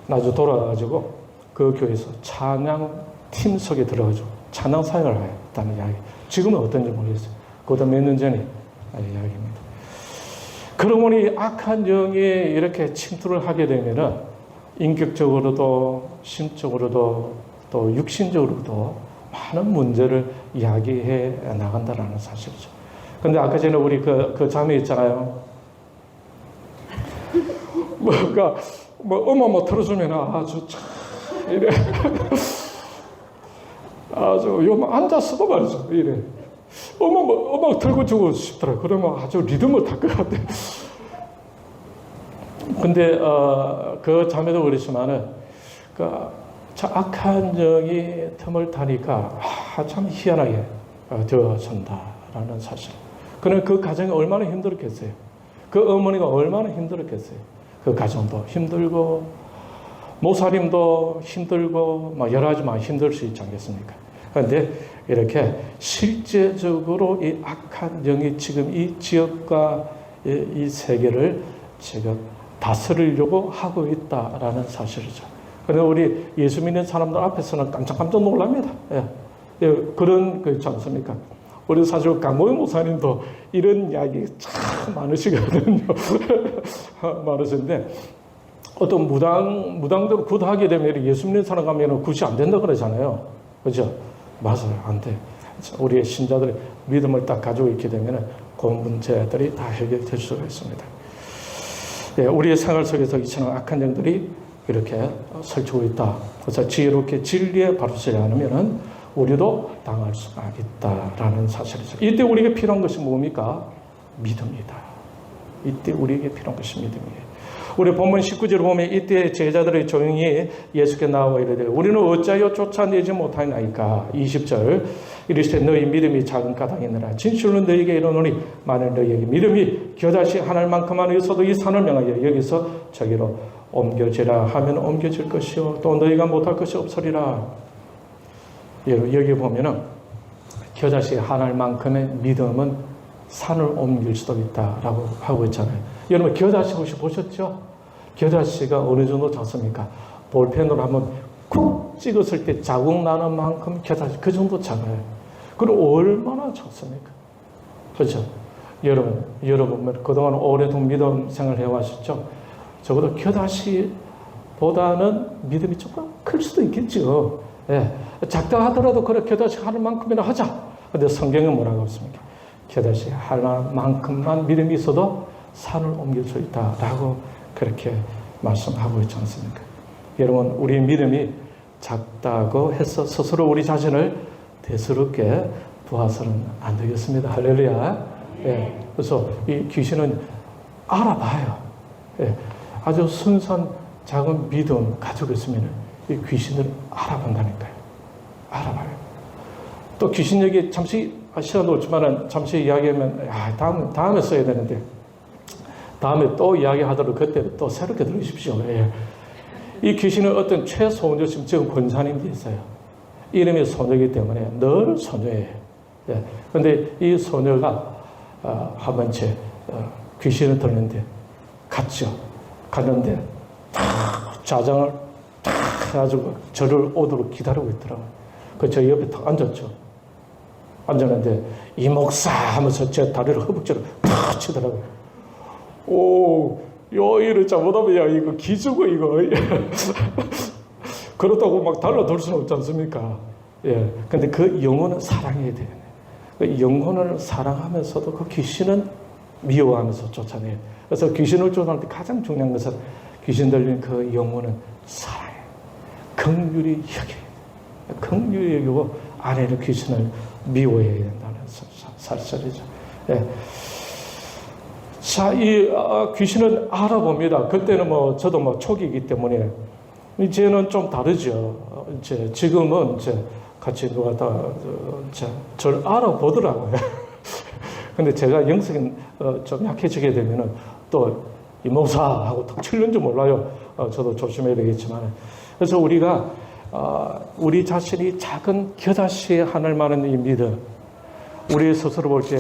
나중에 돌아가가지고, 그 교회에서 찬양팀 속에 들어가지고, 찬양 사역을 했다는 이야기. 지금은 어떤지 모르겠어요. 그것도 몇 년 전에 이야기입니다. 그러므니 악한 영이 이렇게 침투를 하게 되면은, 인격적으로도, 심적으로도, 또 육신적으로도 많은 문제를 이야기해 나간다는 사실이죠. 근데 아까 전에 우리 그 자매 있잖아요. 음악 틀어주면 아주 참, 이래. 아주, 앉았어도 말이죠. 이래. 음악 틀고 주고 싶더라. 그러면 아주 리듬을 탈 것 같아. 근데, 그 자매도 그렇지만은, 악한 영이 틈을 타니까 참 희한하게 되어진다라는 사실. 그럼 그 가정이 얼마나 힘들었겠어요. 그 어머니가 얼마나 힘들었겠어요. 그 가정도 힘들고 모살림도 힘들고 여러 가지만 힘들 수 있지 않겠습니까? 그런데 이렇게 실제적으로 이 악한 영이 지금 이 지역과 이 세계를 지금 다스리려고 하고 있다라는 사실이죠. 그런데 우리 예수 믿는 사람들 앞에서는 깜짝깜짝 놀랍니다. 그런 거 있지 않습니까? 우리 사실 강모희 목사님도 이런 이야기 참 많으시거든요. 많으신데, 어떤 무당대로 굿하게 되면 예수 믿는 사람 가면 굿이 안 된다 그러잖아요. 그죠? 맞아요. 안 돼. 우리의 신자들의 믿음을 딱 가지고 있게 되면 그 문제들이 다 해결될 수가 있습니다. 우리의 생활 속에서 이처럼 악한 영들이 이렇게 설치고 있다. 그래서 지혜롭게 진리에 바로서지 않으면 우리도 당할 수가 있다라는 사실이죠. 이때 우리에게 필요한 것이 뭡니까? 믿음이다. 이때 우리에게 필요한 것이 믿음이에요. 우리 본문 19절을 보면 이때 제자들이 조용히 예수께 나와 이르되 우리는 어찌하여 쫓아내지 못하나이까. 20절 이르시되 너희 믿음이 작은 까닭이니라. 진실로 너희에게 이르노니 만일 너희에게 믿음이 겨자씨 하늘만큼만 있어도 이 산을 명하여 여기서 저기로 옮겨지라 하면 옮겨질 것이요 또 너희가 못할 것이 없으리라. 여기 보면은 겨자씨 하늘만큼의 믿음은 산을 옮길 수도 있다라고 하고 있잖아요. 여러분 겨자씨 혹시 보셨죠? 겨자씨가 어느 정도 작습니까? 볼펜으로 한번 쿡 찍었을 때 자국 나는 만큼 겨자씨 그 정도 작아요. 그리고 얼마나 작습니까? 그렇죠? 여러분 그동안 오랫동안 믿음 생활 해왔었죠? 적어도 겨자씨보다는 믿음이 조금 클 수도 있겠죠. 예. 작다 하더라도 그래 겨자씨 하늘만큼이나 하자. 근데 성경은 뭐라고 했습니까? 겨자씨 하늘만큼만 믿음이 있어도 산을 옮길 수 있다라고 그렇게 말씀하고 있지 않습니까? 여러분, 우리 믿음이 작다고 해서 스스로 우리 자신을 대수롭게 보아서는 안 되겠습니다. 할렐루야. 예, 그래서 이 귀신은 알아봐요. 예, 아주 순수한 작은 믿음 가지고 있으면 이 귀신을 알아본다니까요. 알아봐요. 또 귀신 얘기 잠시 시간도 없지만 잠시 이야기하면 다음에 써야 되는데 다음에 또 이야기하도록 그때 또 새롭게 들으십시오. 예. 이 귀신은 어떤 최소녀, 지금 권사님이 있어요. 이름이 소녀이기 때문에 늘 소녀예요. 예. 근데 이 소녀가 한 번째 귀신을 들는데 갔죠. 갔는데 자장을 탁 해가지고 저를 오도록 기다리고 있더라고요. 저 옆에 탁 앉았죠. 앉았는데 이 목사 하면서 제 다리를 허벅지로 탁 치더라고요. 오, 이를 잘못하면 이거 기주고 이거 그렇다고 막 달라들 수는 없지 않습니까? 예. 근데 그 영혼은 사랑해야 돼요. 그 영혼을 사랑하면서도 그 귀신은 미워하면서 쫓아내요. 그래서 귀신을 쫓아낼 때 가장 중요한 것은 귀신 들린 그 영혼은 사랑해. 긍휼히 여겨. 긍휼히 여기고 안에 있는 귀신을 미워해야 된다는 사실이죠. 예. 자, 이 귀신은 알아봅니다. 그때는 저도 초기이기 때문에 이제는 좀 다르죠. 지금은 같이 누가 저를 알아보더라고요. 근데 제가 영성이 좀 약해지게 되면은 또 이 목사하고 탁 치는지 몰라요. 저도 조심해야 되겠지만. 그래서 우리가 우리 자신이 작은 겨자씨에 하늘 많은 이 믿음, 우리 스스로 볼 때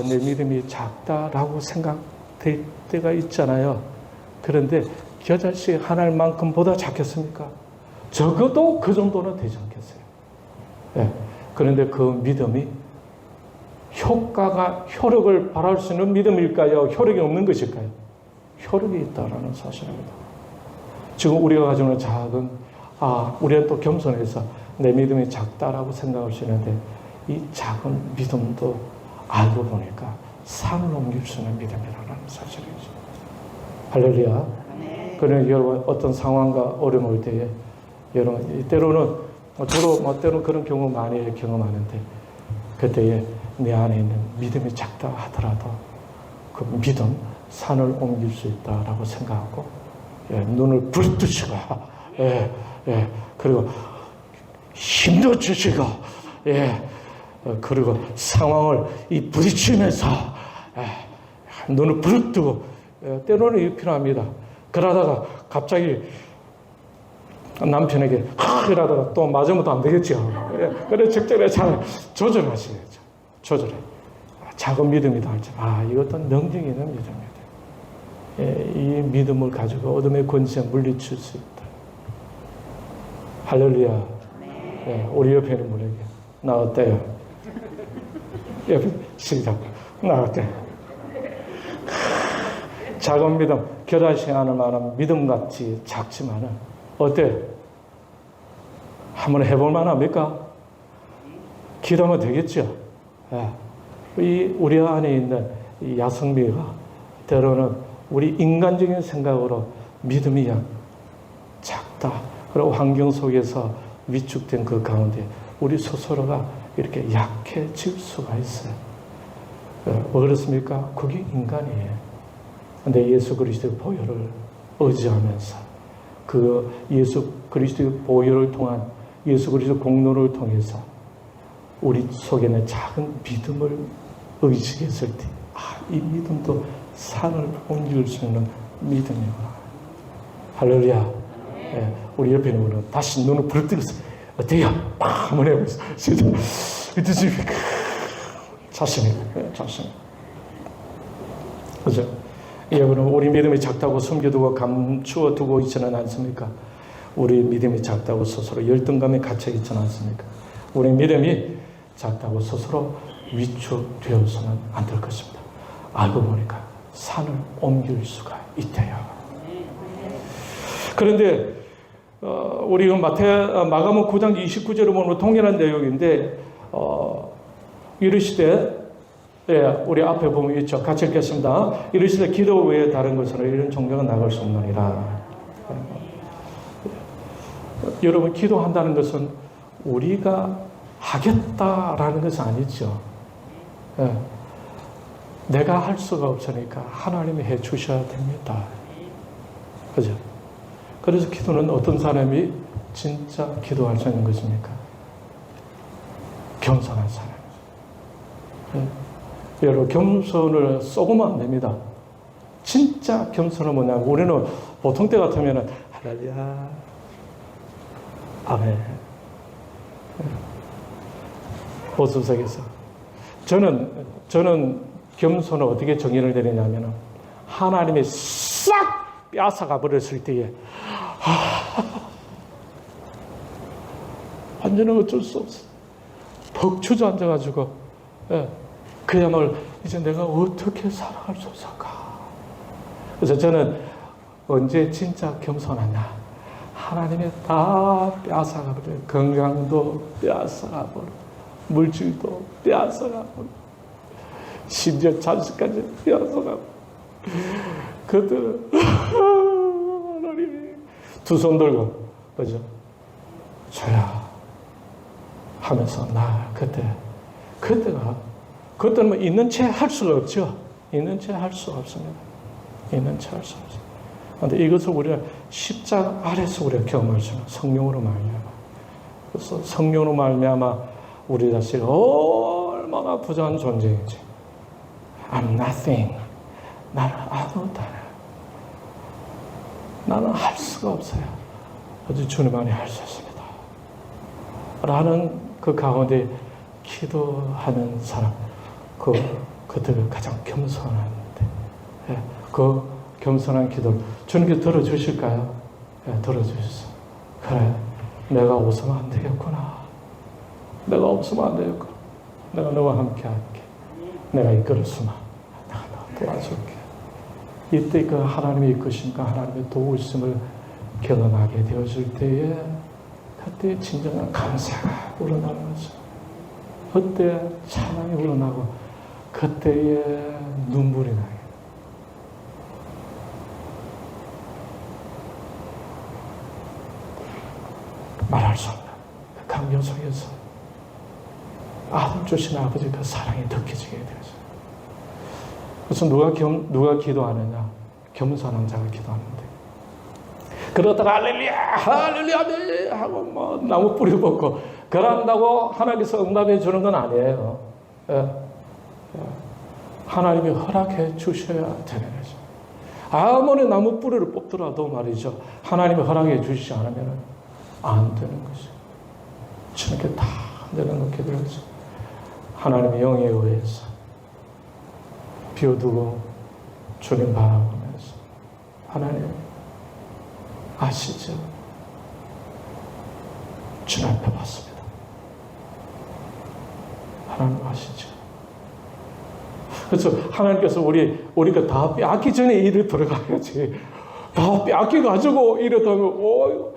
내 믿음이 작다라고 생각될 때가 있잖아요. 그런데 겨자씨 하늘만큼보다 작겠습니까? 적어도 그 정도는 되지 않겠어요. 네. 그런데 그 믿음이 효력을 발할 수 있는 믿음일까요? 효력이 없는 것일까요? 효력이 있다라는 사실입니다. 지금 우리가 가지고 있는 작은, 우리는 또 겸손해서 내 믿음이 작다라고 생각할 수 있는데 이 작은 믿음도 알고 보니까 산을 옮길 수 있는 믿음이라는 사실이죠. 할렐루야. 그러나 여러분 어떤 상황과 어려움 올 때에 여러분 때로는 저도 때로 그런 경우 많이 경험하는데 그때에 내 안에 있는 믿음이 작다 하더라도 그 믿음 산을 옮길 수 있다라고 생각하고 눈을 부릅뜨시고 그리고 힘도 주시고 그리고 상황을 부딪히면서 눈을 부릅뜨고 때로는 이게 필요합니다. 그러다가 갑자기 남편에게 이러다가 또 맞으면 또 안 되겠죠. 그래 적절히 잘 조절하셔야죠. 조절해. 작은 믿음이다 할지 이것도 능력이 있는 믿음입니다. 이 믿음을 가지고 어둠의 권세에 물리칠 수 있다. 할렐루야. 우리 옆에 있는 분에게 나 어때요? 옆에 시작. 나 어때? 작은 믿음, 겨자씨 하는 만한 믿음같이 작지만은 어때? 한번 해볼 만합니까? 기도하면 되겠죠. 우리 안에 있는 이 야성미가 때로는 우리 인간적인 생각으로 믿음이 작다. 그리고 환경 속에서 위축된 그 가운데 우리 스스로가 이렇게 약해질 수가 있어요. 왜 그렇습니까? 그게 인간이에요. 근데 예수 그리스도의 보혈을 의지하면서 그 예수 그리스도의 보혈을 통한 예수 그리스도의 공로를 통해서 우리 속에 있는 작은 믿음을 의지했을 때 이 믿음도 산을 옮길 수 있는 믿음이구나. 할렐루야. 우리 옆에 있는 분은 다시 눈을 부릅뜨려서 어때요? 한번 해보세요. 어떠십니까? 자신이. 그죠? 여러분, 우리 믿음이 작다고 숨겨두고 감추어 두고 있지는 않습니까? 우리 믿음이 작다고 스스로 열등감에 갇혀 있지는 않습니까? 우리 믿음이 작다고 스스로 위축되어서는 안 될 것입니다. 알고 보니까 산을 옮길 수가 있대요. 그런데 우리 마가복음 9장 29절을 보면 동일한 내용인데 이르시되 예, 우리 앞에 보면 있죠. 같이 읽겠습니다. 이르시되 기도 외에 다른 것으로 이런 종교가 나갈 수 없느니라. 여러분, 기도한다는 것은 우리가 하겠다라는 것은 아니죠. 예, 내가 할 수가 없으니까 하나님이 해 주셔야 됩니다. 그죠? 그래서 기도는 어떤 사람이 진짜 기도할 수 있는 것입니까? 겸손한 사람. 예. 여러분, 겸손을 쏘고만 안 됩니다. 진짜 겸손은 뭐냐면, 우리는 보통 때 같으면은 할렐루야, 아멘. 보수석에서 저는 겸손을 어떻게 정의를 내리냐면은, 하나님이 싹 뺏어가 버렸을 때에 완전히 어쩔 수 없어. 벅 주저앉아가지고, 예, 그야말로 이제 내가 어떻게 살아갈 수 없을까. 그래서 저는 언제 진짜 겸손하냐, 하나님이 다 뺏어가 버려요. 건강도 뺏어가 버려, 물질도 뺏어가 버려, 심지어 자식까지 뺏어가 버려. 그들은 하나님이 두 손 들고, 그죠? 저야 하면서 그때는 뭐 있는 채 할 수가 없죠. 있는 채 할 수 없습니다. 있는 채 할 수 없습니다. 그런데 이것을 우리가 십자가 아래서 우리가 경험할 수 있는 성령으로 말미암아. 그래서 성령으로 말미암아 우리 자신이 얼마나 부자한 존재인지. I'm nothing. 나는 아무것도 안 해요. 나는 할 수가 없어요. 어제 주님만이 할 수 있습니다. 라는 그 가운데 기도하는 사람, 그들을 가장 겸손한데, 예, 그 겸손한 기도를 주님께 들어주실까요? 예, 들어주셨어. 그래, 내가 없으면 안 되겠구나. 내가 없으면 안 되겠구나. 내가 너와 함께 할게. 내가 이끌었으면 내가 너 도와줄게. 이때 그 하나님의 이끄심과 하나님의 도우심을 경험하게 되어질 때에, 그때 진정한 감사가 우러나는 거죠. 그때 찬양이 우러나고, 그때에 눈물이 나요. 말할 수 없는 그 감격 속에서 아들 주신 아버지 그 사랑이 느껴지게 되죠. 그래서 누가 기도하느냐? 겸손한 자가 기도하는데, 그러다가 할렐루야, 할렐루야 하고 뭐 나무 뿌리 뽑고 그런다고 하나님께서 응답해 주는 건 아니에요. 예. 하나님이 허락해 주셔야 되는 거죠. 아무리 나무 뿌리를 뽑더라도 말이죠, 하나님이 허락해 주시지 않으면 안 되는 거죠. 주님께 다 내려놓게 되죠. 하나님의 영에 의해서 비워두고 주님 바라보면서, 하나님 아시죠? 주님 앞에 왔습니다. 하나님 아시죠? 그래서 하나님께서 우리가 다 빼앗기 전에 일을 들어가야지. 다 빼앗겨가지고 이러다면,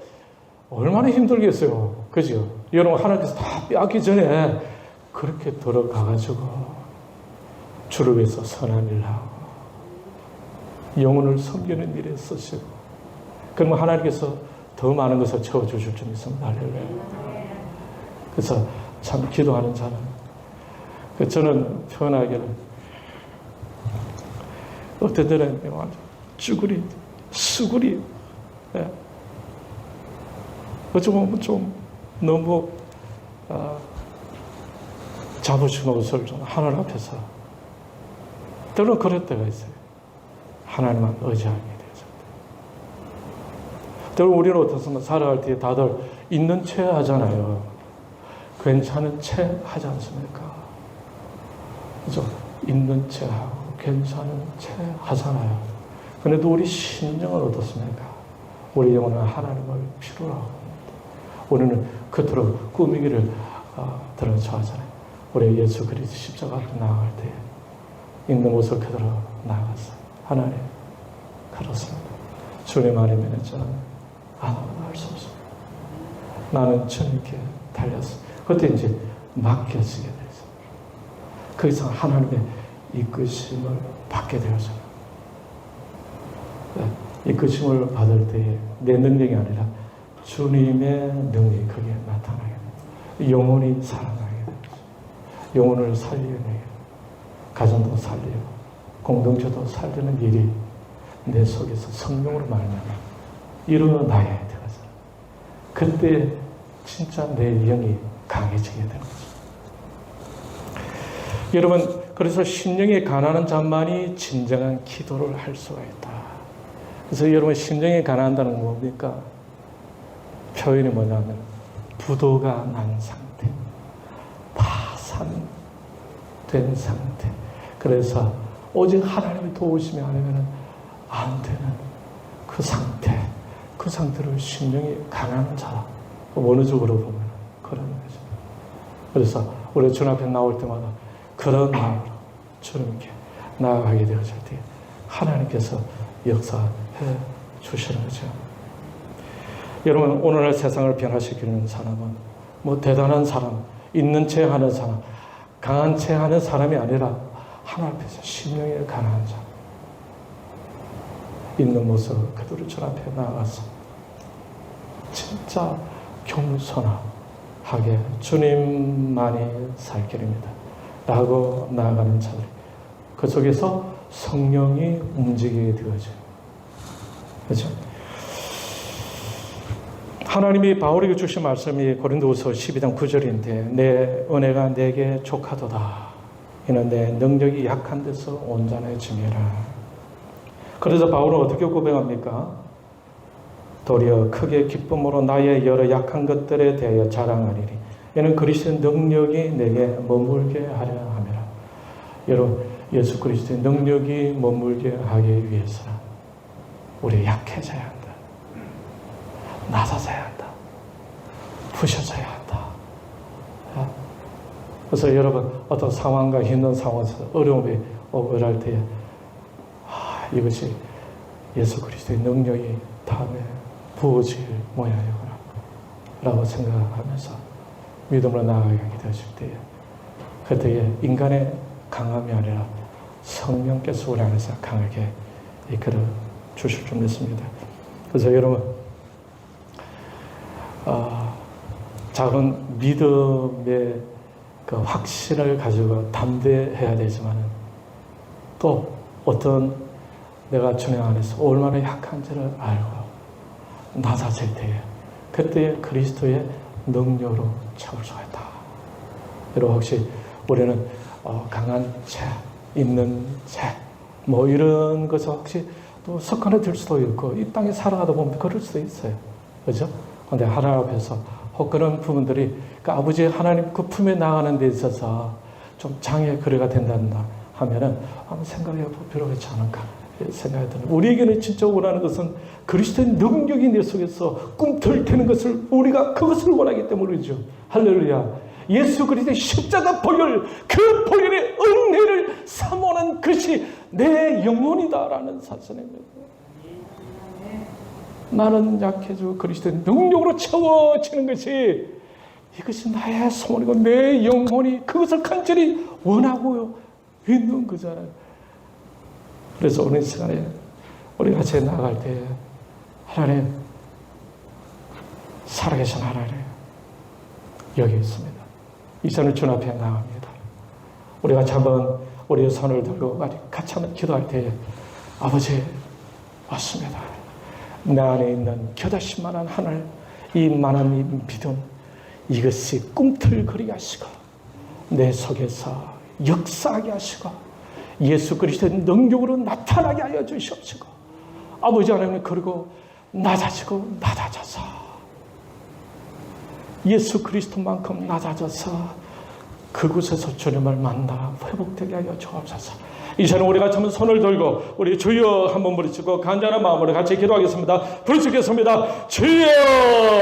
얼마나 힘들겠어요. 그죠? 여러분, 하나님께서 다 빼앗기 전에 그렇게 들어가가지고 주를 위해서 선한 일을 하고 영혼을 섬기는 일에 쓰시고, 그러면 하나님께서 더 많은 것을 채워주실 줄 믿습니다. 할렐루야. 그래서 참 기도하는 자는, 저는 표현하기를, 어떤 때는 쭈구리, 수구리, 예. 어쩌면 좀 너무 잡으신 옷을 좀 하늘 앞에서, 때로는 그럴 때가 있어요. 하나님만 의지하게 되죠. 때로는 우리는 어떻습니까? 살아갈 때 다들 있는 채 하잖아요. 괜찮은 채 하지 않습니까? 그죠? 있는 채 하고 괜찮은 채 하잖아요. 그런데 우리 심정은 어떻습니까? 우리 영혼은 하나님을 필요로 하고, 우리는 그토록 꾸미기를 좋아하잖아요. 우리 예수 그리스도 십자가 앞에 나아갈 때 있는 모습 그대로 나아갔어요. 하나님, 그렇습니다. 주님 아니면 저는 아무것도 할 수 없습니다. 나는 주님께 달렸어. 그때 이제 맡겨지게 되죠. 그 이상 하나님의 이끄심을 받게 되었어요. 이끄심을 받을 때에 내 능력이 아니라 주님의 능력이 거기에 나타나게 됩니다. 영혼이 살아나게 됩니다. 영혼을 살려내게, 가정도 살리고 공동체도 살리는 일이 내 속에서 성령으로 말미암아 일어나야 되거든요. 그때 진짜 내 영이 강해지게 되는 거죠. 여러분, 그래서 심령이 가난한 자만이 진정한 기도를 할 수가 있다. 그래서 여러분, 심령이 가난한다는 건 뭡니까? 표현이 뭐냐면 부도가 난 상태, 파산된 상태. 그래서 오직 하나님의 도우심이 아니면 안 되는 그 상태, 그 상태를 심령이 가난한 자, 원어적으로 보면 그런 거죠. 그래서 우리 주님 앞에 나올 때마다 그런 마음으로 주님께 나아가게 되어질 때 하나님께서 역사해 주시는 거죠. 여러분, 오늘날 세상을 변화시키는 사람은 뭐 대단한 사람, 있는 채 하는 사람, 강한 채 하는 사람이 아니라 하나님 앞에서 심령이 가난한 자, 있는 모습 그대로 주 앞에 나아가서 진짜 겸손하게 주님만이 살 길입니다 라고 나아가는 자들, 그 속에서 성령이 움직이게 되어져요. 그렇죠? 하나님이 바울에게 주신 말씀이 고린도후서 12장 9절인데 내 은혜가 내게 족하도다. 이는 내 능력이 약한 데서 온전해짐이라. 그래서 바울은 어떻게 고백합니까? 도리어 크게 기쁨으로 나의 여러 약한 것들에 대하여 자랑하리니 이는 그리스도의 능력이 내게 머물게 하려 함이라. 여러분, 예수 그리스도의 능력이 머물게 하기 위해서는 우리 약해져야 한다. 낮아져야 한다. 부셔져야 한다. 그래서 여러분, 어떤 상황과 힘든 상황에서 어려움이 오고 이럴 때에 이것이 예수 그리스도의 능력이 다음에 부어질 모양이구나 라고 생각하면서 믿음으로 나아가게 되실 때에 그때에 인간의 강함이 아니라 성령께서 우리 안에서 강하게 이끌어 주실 줄 믿습니다. 그래서 여러분, 작은 믿음의 그 확신을 가지고 담대해야 되지만 또 어떤 내가 주님 안에서 얼마나 약한지를 알고 낮아질 때에 그때에 그리스도의 능력으로 채울 수가 있다. 여러분, 혹시 우리는 강한 채, 있는 채, 뭐 이런 것을 혹시 또 습관에 들 수도 있고 이 땅에 살아가다 보면 그럴 수도 있어요. 그죠? 근데 하나님 앞에서 혹 그런 부분들이 그 아버지 하나님 그 품에 나가는 데 있어서 좀 장애 거래가 된다 하면은 한번 생각해 볼 필요가 있지 않을까 생각이 드는. 우리에게는 진짜 원하는 것은 그리스도의 능력이 내 속에서 꿈틀대는 것을 우리가 그것을 원하기 때문이죠. 할렐루야. 예수 그리스도의 십자가 보혈, 그 보혈의 은혜를 사모하는 것이 내 영혼이다라는 사실입니다. 나는 약해지고 그리스도의 능력으로 채워지는 것이 이것이 나의 소원이고 내 영혼이 그것을 간절히 원하고 있는 거잖아요. 그래서 오늘 시간에 우리 같이 나아갈 때 하나님, 살아계신 하나님 여기 있습니다. 이 손을 주님 앞에 나갑니다. 우리가 같이 한번 우리의 손을 들고 같이 한번 기도할 때에 아버지 왔습니다. 내 안에 있는 겨자씨만한 하늘, 이 만한 이 믿음, 이것이 꿈틀거리게 하시고 내 속에서 역사하게 하시고 예수 그리스도의 능력으로 나타나게 하여 주시옵시고 아버지 하나님, 그리고 낮아져서 예수 그리스도만큼 낮아져서 그곳에서 주님을 만나 회복되게 하여 주옵소서. 이 시간에 우리가 참 손을 들고 우리 주여 한번 부르시고 간절한 마음으로 같이 기도하겠습니다. 부르시겠습니다. 주여,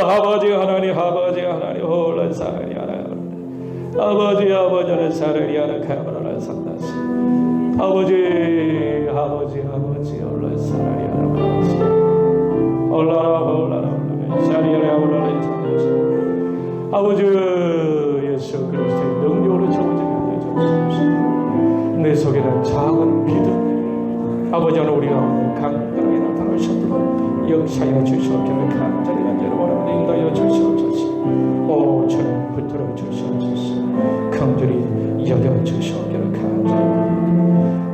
아버지 하나님, 아버지 하나님, 홀라 사랑이 하나님, 아버지는 사랑이 하나님, 산다시, 아버지, 홀라 사랑이 하나님, 홀라 사랑이 하나님, 산다시, 아버지 예수 그리스도의 능력으로 채워지게 하여 주옵소서. 내 속에는 아버지 하나님 우리가 강건하게 나타나셨도록 역사여 주시옵기를 간절히 원하는 인도하여 주시옵소서. 오 주님 붙들어 주시옵소서. 긍휼히 여겨 주시옵기를 간절히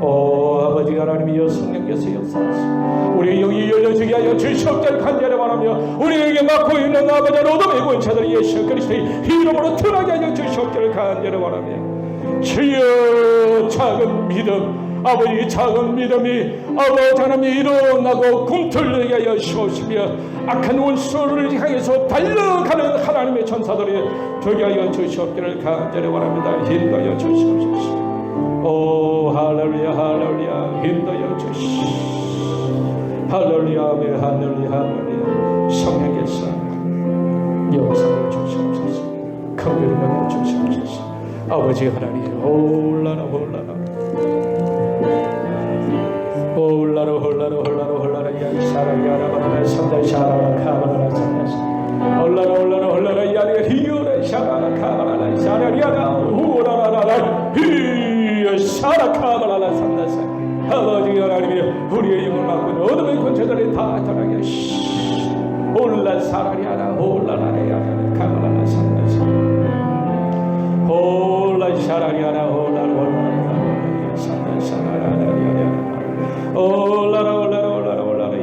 오 아버지 하나님이여 성령께서 역사하시고 우리의 영이 열려지게 하여 주시옵기를 간절히 원하며 우리에게 맡고 있는 아버지 어둠의 권세들 예수 그리스도의 이름으로 드러나게 하여 주시옵기를 간절히 원하며 주여 작은 믿음 아버지 작은 믿음이 아버지 하나님이 일어나고 꿈틀리게 하여 주시며 악한 원수를 향해서 달려가는 하나님의 천사들이 되게 하여 주시옵기를 간절히 원합니다. 인도하여 주시옵소서. 오 할렐루야 할렐루야 인도하여 주시옵소서. 할렐루야 아멘 할렐루야 할렐루야 성령께서 역사해 주시옵소서. 긍휼히 여겨 주시옵소서. 아버지 하나님 홀라라 홀라라 홀라라 야 사랑이 알아봐라 산다 샤라라 카바라라 산다 홀라라 야리야 히요라 샤라라 카바라라 샤라리야라 후라라라라 히요 샤라 카바라라 산다 아버지 하나님이 우리의 영을 막고 있는 어둠의 권세들이 다 떠나게 하시고 홀라 사라리야라 홀라라야라 카바라라 산다 홀라 샤라리야라 홀라라 산다 샤라라야라 올라라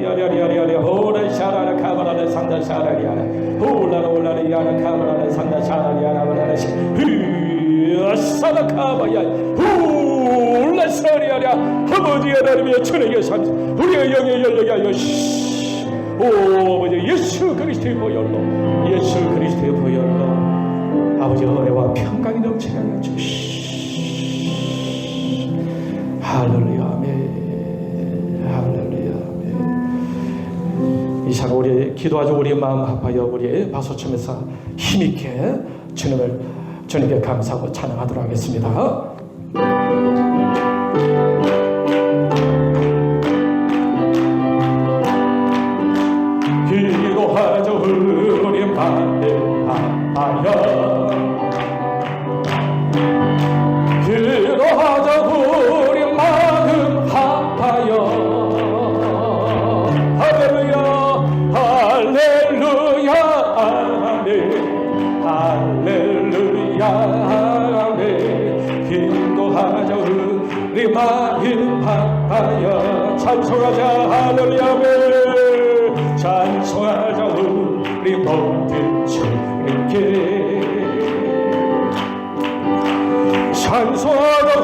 야리야리야리 호라 샤라라 카바라라 산다 샤라리야라 올라라 야라 카바라라 산다 샤라리야라 바라라 히 사라카바야 올라 샤리야라 아버지 하나님의 천에게 산 우리의 영에 열리게 하여 오 아버지 예수 그리스도의 보혈로 예수 그리스도의 보혈로 아버지 은혜와 평강이 넘치게 하여 할렐루야 아멘 이 시간 우리 기도하죠. 우리의 마음 아파요. 우리의 바소침에서 힘있게 주님께 감사하고 찬양하도록 하겠습니다. 기도하죠. 우리 마음 아파요. 기도하죠. 우리 마음 아파요. 우리 마음 아파요. 찬송하자 할렐루야 아멘 찬송하자 우리 모든 주님께 찬송하자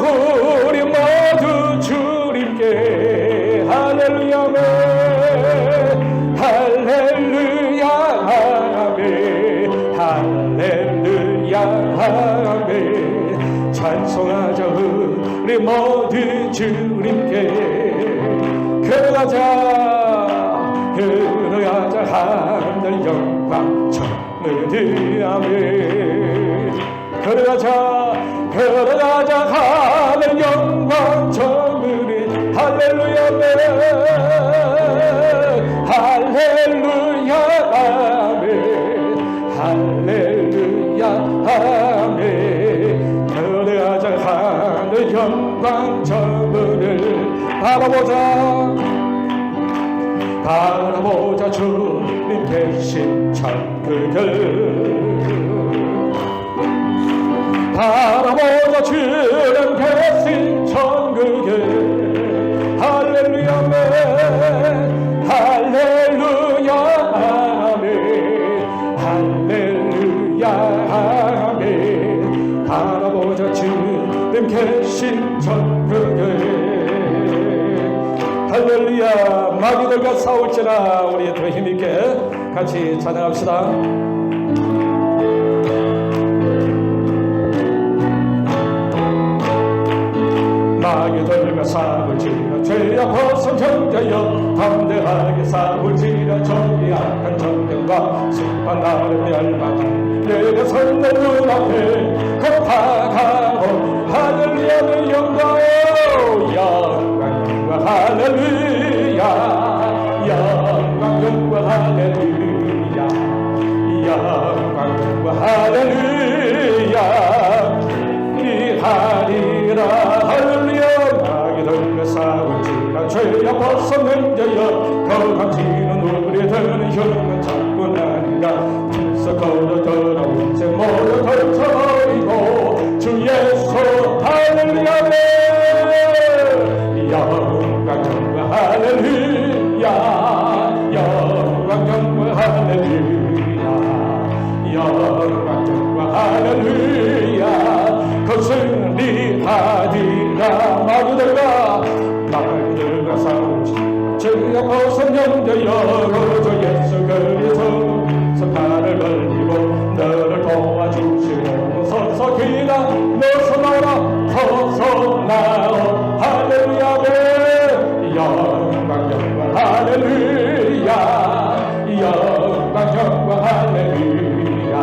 우리 모든 주님께 할렐루야 아멘 할렐루야 아멘 할렐루야 아멘 찬송하자 우리 모든 주님께 걸어가자 하늘 영광 천무드 아멘 걸어가자 하늘 영광 천무드 할렐루야 아멘 할렐루야 아멘 할렐루야 아멘 걸어가자 하늘 영광 천무를 바라보자 주님 계신 천국을 바라보자 주님 계신 천국을 할렐루야 아멘 할렐루야 아멘 할렐루야 아멘 바라보자 주님 계신 천국을 할렐루야 마귀들과 싸울지라 우리 더 힘있게 같이 찬양합시다. 마귀들과 싸울지라 죄 앞서선 정죄여 담대하게 싸울지라 저기 악한 전쟁과 심판 나를 멸망하 내가 선내 눈앞에 곧 다가오 할렐루야의 영광 할렐루야 영광 할렐루야 영광 할렐루야 이 하리라 할렐루야 마귀들과 싸울지라 죄 우리로 주 예수 그리스도 손발을 벌리고 너를 도와주시는 서서 기다 너서 나오라 서서 나오 할렐루야 아멘 영광 영광 할렐루야 영광 영광 할렐루야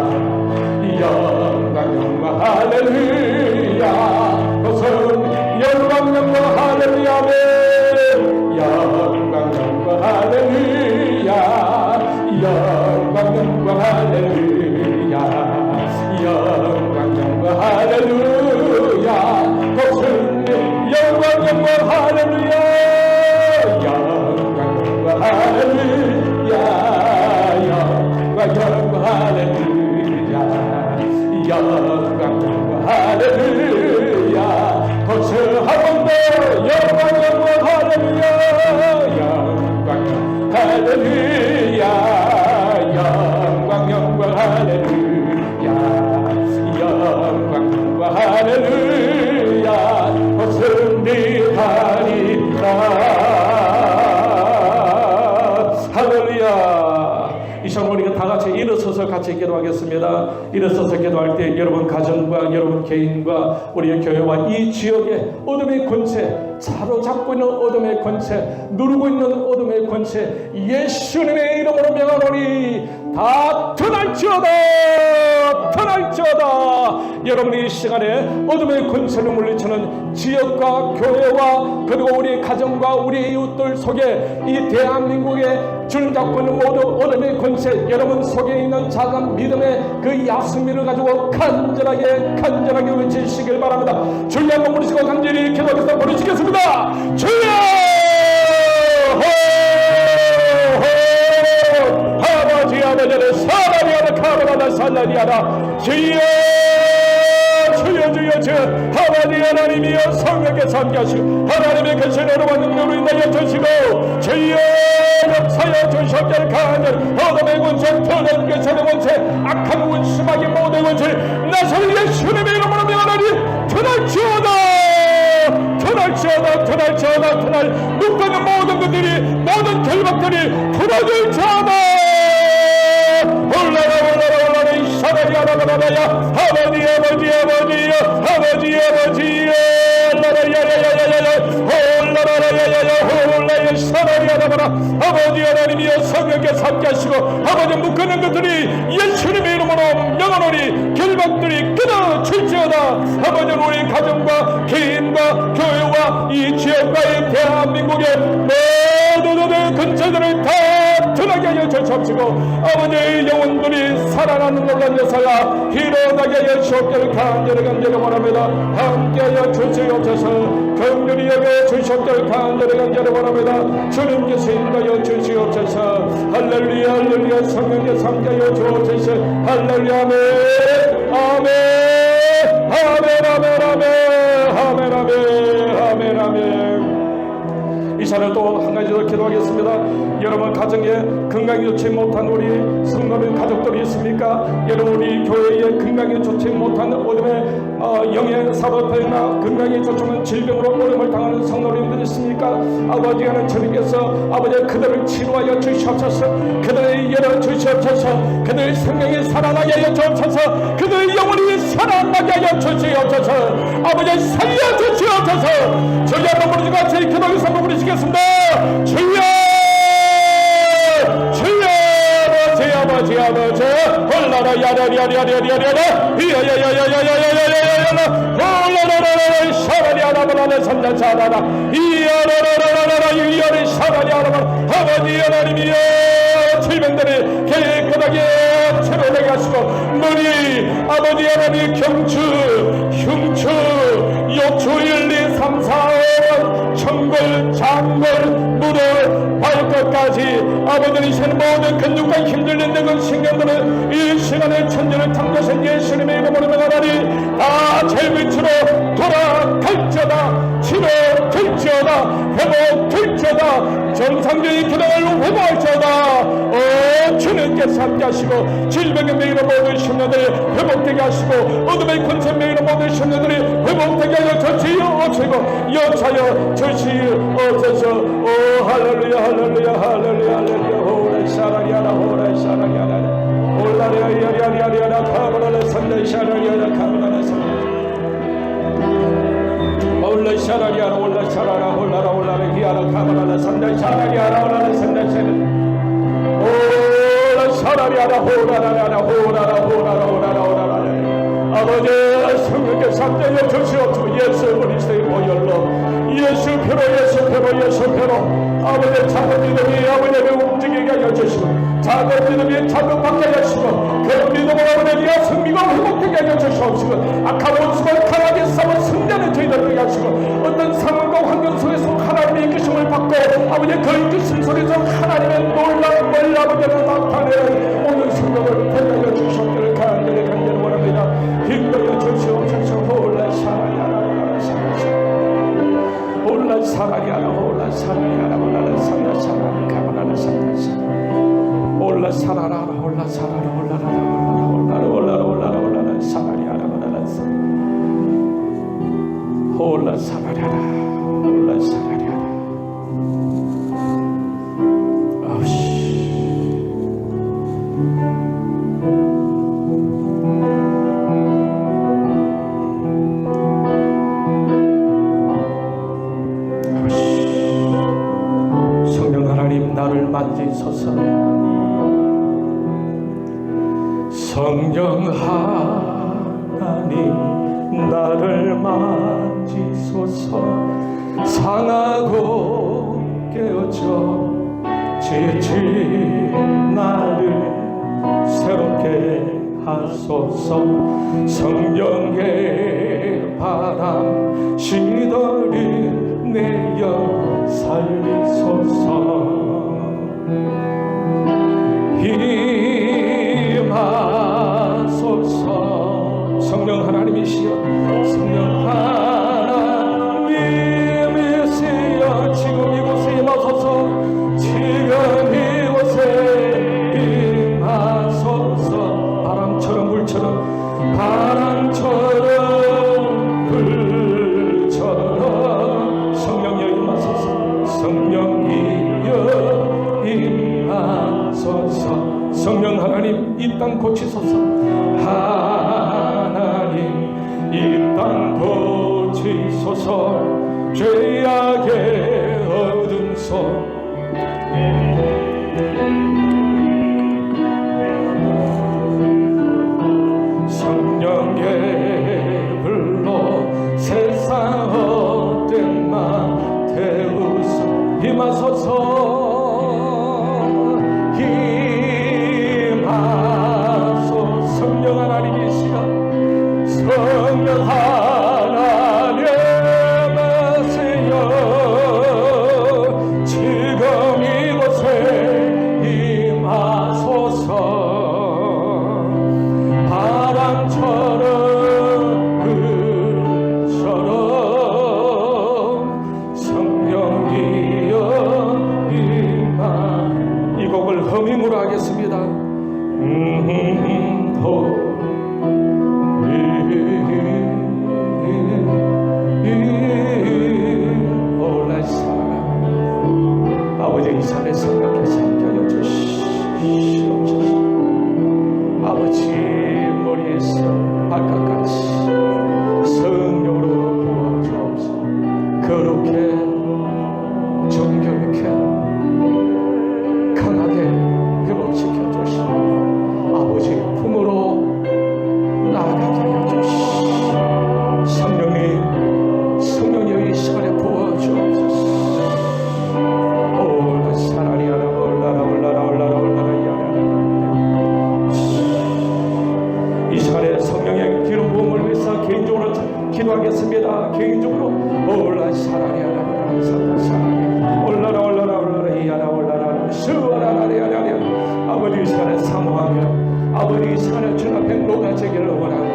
영광 영광 할렐루야 것은 영광 영광 할렐루야 아멘 영광 영광 할렐루야 영광 영광 할렐루야 영광 영광 할렐루야 것은 영광 영광 할렐루야 영광 영광 할렐루야 영광 영광 할렐루야 영광 영광 할렐루야 것은 한 번 더 영광 영광 할렐루야 영광 영광 할렐루야 영광 영광 할렐루야 영광 영광 할렐루야 것은 네 하리라 할렐루야. 이 시간 우리가 다 같이 일어서서 같이 기도하겠습니다. 일어서서 기도할 때 여러분 가정과 여러분 개인과 우리의 교회와 이 지역의 어둠의 권세, 사로잡고 있는 어둠의 권세, 누르고 있는 어둠의 권세 예수님의 이름으로 명하노니 다 떠날지어다 떠날지어다. 여러분이 이 시간에 어둠의 권세를 물리치는 지역과 교회와 그리고 우리 가정과 우리 이웃들 속에 이 대한민국의 주님 잡고 있는 모든 어둠의 권세 여러분 속에 있는 작은 믿음의 그 야스미를 가지고 간절하게 외치시길 바랍니다. 주여 한번 부르시고 간절히 기도하겠습니다. 부르시겠습니다. 주여 아버지 아버지를 사랑이 하나 카바라다 살라리하라 주여 하나님 하나님이여 성령께서 함께하시고 하나님의 근신으로 받는 능력으로 인하여 주시고 주여 역사여 주시옵소서. 간절 어둠의 권세 더러운 권세의 권세 악한 원수마귀 모든 권세 나사렛 예수님의 이름으로 명하노니 터날지어다 터날 묶어놓은 모든 것들이 모든 결박들이 풀어질지어다. 올라라 이 사람이 하나가라야 아버지여 올라라야야야야야 사람이 하나가라 아버지 하나님이여 성령께서 함께하시고 아버지 묶어놓은 것들이 예수님의 이름으로 명하노니 결박들이 끊어질지어다. 아버지 우리 가정과 개인과 교회와 이 지역과 이 대한민국의 모든 근처들을 다 드러나게 하여 주시옵시고 아버지의 영혼들이 살아나는 놀란 역사가 일어나게 하여 주옵기를 간절히 원합니다. 함께하여 주시옵소서. 긍휼히 여겨 주시옵기를 간절히 원합니다. 주님께서 인도하여 주시옵소서. 할렐루야 성령께서 함께하여 주옵소서. 할렐루야 아멘. 이 시간에 또 한 가지 더 기도하겠습니다. 여러분 가정에 건강이 좋지 못한 우리 성도들 가족들이 있습니까? 여러분 우리 교회에 건강이 좋지 못한 어둠의 영의 사로파이나 건강이 좋지 못한 질병으로 어려움을 당하는 성도님들 있습니까? 아버지 하나님 주님께서 아버지 그들을 치료하여 주시옵소서. 그들을 열어 주시옵소서. 그들의 생명이 살아나게 하여 주옵소서. 그들의 영혼이 살아나게 하여 주시옵소서. 아버지 살려 주시옵소서. 저희 한번 부르시고 같이 기도해서 한번 부르시겠습니다. 주여 아버지 홀라라 야라리야리야리야리야라 이야야야야야야야야야야라 홀라라라라 샤라리 아라바라라 산자자라라 이야라라라라라 이야리 샤라리 아라바라 아버지 하나님이여 질병들을 깨끗하게 치료하게 하시고 머리 아버지 하나님 경추 흉추 요추 1, 2, 3, 4, 5 청골 장골 무릎 발끝까지 아버지는 이시는 모든 근육과 힘들는 늙은 신경들을 이 시간에 천지를 탐구하신 예수님의 이름으로 명하나니 다 제위치로 돌아갈지어다. 치료될지어다. 회복될지어다. 정상적인 기능을 회복할지어다. 주님께서 함께하시고 질병의 매일로 모든 신녀들이 회복되게 하시고 어둠의 권세 매일로 모든 신녀들이 회복되게 하여 주시옵시고 역사여 주시옵소서. 오 할렐루야 할렐루야 할렐루야 할렐루야. 호라 샤라리아라 호라 샤라리아라 올라리아리아리아리아라 카브라라 산다 샤라리아라 카브라라 산다 올라 샤라리아라 올라 샤라라 올라라 올라라 히아라 카브라라 산다 샤라리아라 올라라 산다 샤라 올라 샤라리아라 호라라라 호라라 호라라 오라라 오라라. 아버지 성령께 삼대여 주시옵소서. 예수 그리스도의 보혈로 예수 표로 예수 표로 예수 표로 아버지 작은 믿음이 아버지를 움직이게 하여 주시고 작은 믿음이 자극받게 하시고 그런 믿음으로 아버지가 승리가 회복되게 하여 주시옵시고 악한 원수가 강하게 싸워 승리하는 저희들을 위해 하시고 어떤 상황과 환경 속에서 하나님의 이끄심을 받고 아버지 그 이끄심 속에서 하나님의 놀라운 걸 아버지를 나타내는 오늘 성령을 대하여 주시옵기를 간절히 원합니다. 힘들어 주시옵소서. 올라 사라리아라 올라 사라리아라 올라 사라리아라 올라 사라리아라 올라 사라리아라 가라라 사라리아라 올라 사라라 올라 사라라 올라라 올라라 올라라 올라라 올라라 사라리아라 올라라 올라 사라리아라 올라 사라리아라. 아우씨 나를 만지소서. 성령 하나님 나를 만지소서. 상하고 깨어져 지친 나를 새롭게 하소서. 성령의 바람 시더리 내어 살리소서. 임하소서. 성령 하나님이시여 성령 하나님이시여 지금 이곳에 임하소서. 지금 이곳에 임하소서. 바람처럼 불처럼 바람처럼 불처럼 성령이여 임하소서. 성령이여 임하소서. 성령 하나님 이 땅 고치소서. 하나님 이 땅 고치소서. 죄악의 어둠 속 성령의 불로 세상 헛된 맘 태우소. 임하소서. 성령 하나님이시여 성령 하나님이시여 지금 이곳에 임하소서. 바람처럼 그처럼 성령이여 임하. 이 곡을 허밍으로 하겠습니다. 아버지 이 산에 생각해서 함께하여 주시옵소서. 아버지 머리에서 발끝까지 성령으로 부어주옵소서. 거룩해 정결케 강하게 회복시켜 주시고 아버지 품으로 나아가게 하여 주시옵소서. 성령이 이 시간에 부어주옵소서. 이 시간에 성령의 기름 부음을 위해서 개인적으로 기도하겠습니다. 개인적으로 올라 사라리아라 올라라 올라라 올라라 이야라 올라라 수아라라리아라리아. 아버지 이 시간에 사모하며 아버지 이 시간에 주 앞에 녹아지기를 원하고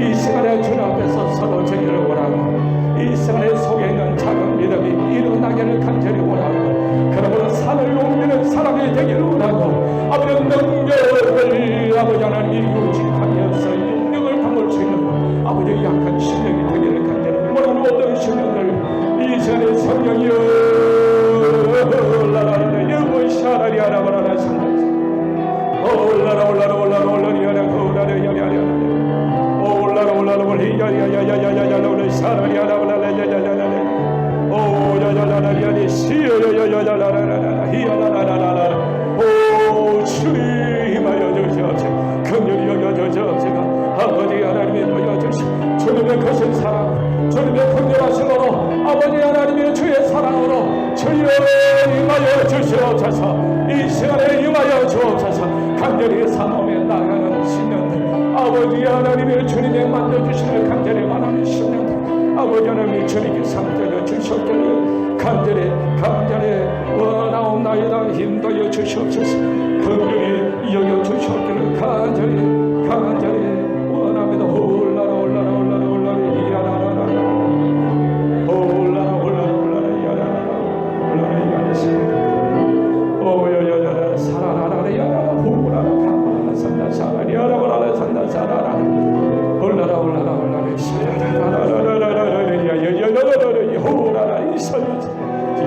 이 시간에 주 앞에서 서러지기를 원하고 이 시간에 속에 있는 작은 믿음이 일어나기를 간절히 원하고 그러므로 산을 옮기는 사람이 되기를 원하고 아버지 능력을 아버지 하나님이 요직하면서 능력을 담을 수 있는 아버지 약한 심령이 되기를 간절히 원하는 모든 심령들 주님하여 주시옵소서. 긍휼히 여겨 주옵소서. 아버지 하나님이 보여주신 주님의 거신 사랑, 주님의 긍휼하심으로 아버지 하나님의 주의 사랑으로 주여 임하여 주시옵소서. 이 시간에 임하여 주옵소서. 간절히 사모에 나가는 신령들, 아버지 하나님의 주님의 만져주시는 간절히 원하는 신령들, 아버지 하나님의 주님께 상대여 주시옵소서. 간절히 원하옵나이다. 힘도여 주시옵소서. 긍휼히 여겨 주시옵소서. 간절히 원합니다. 올라라 이야라라라 올라라 이야라라 오여여여 사라라라 야라라 호라라 가라라 산다 사라리야라라 산다 사라라 올라라 사라라라라라라 야야야라라 호라라 이설지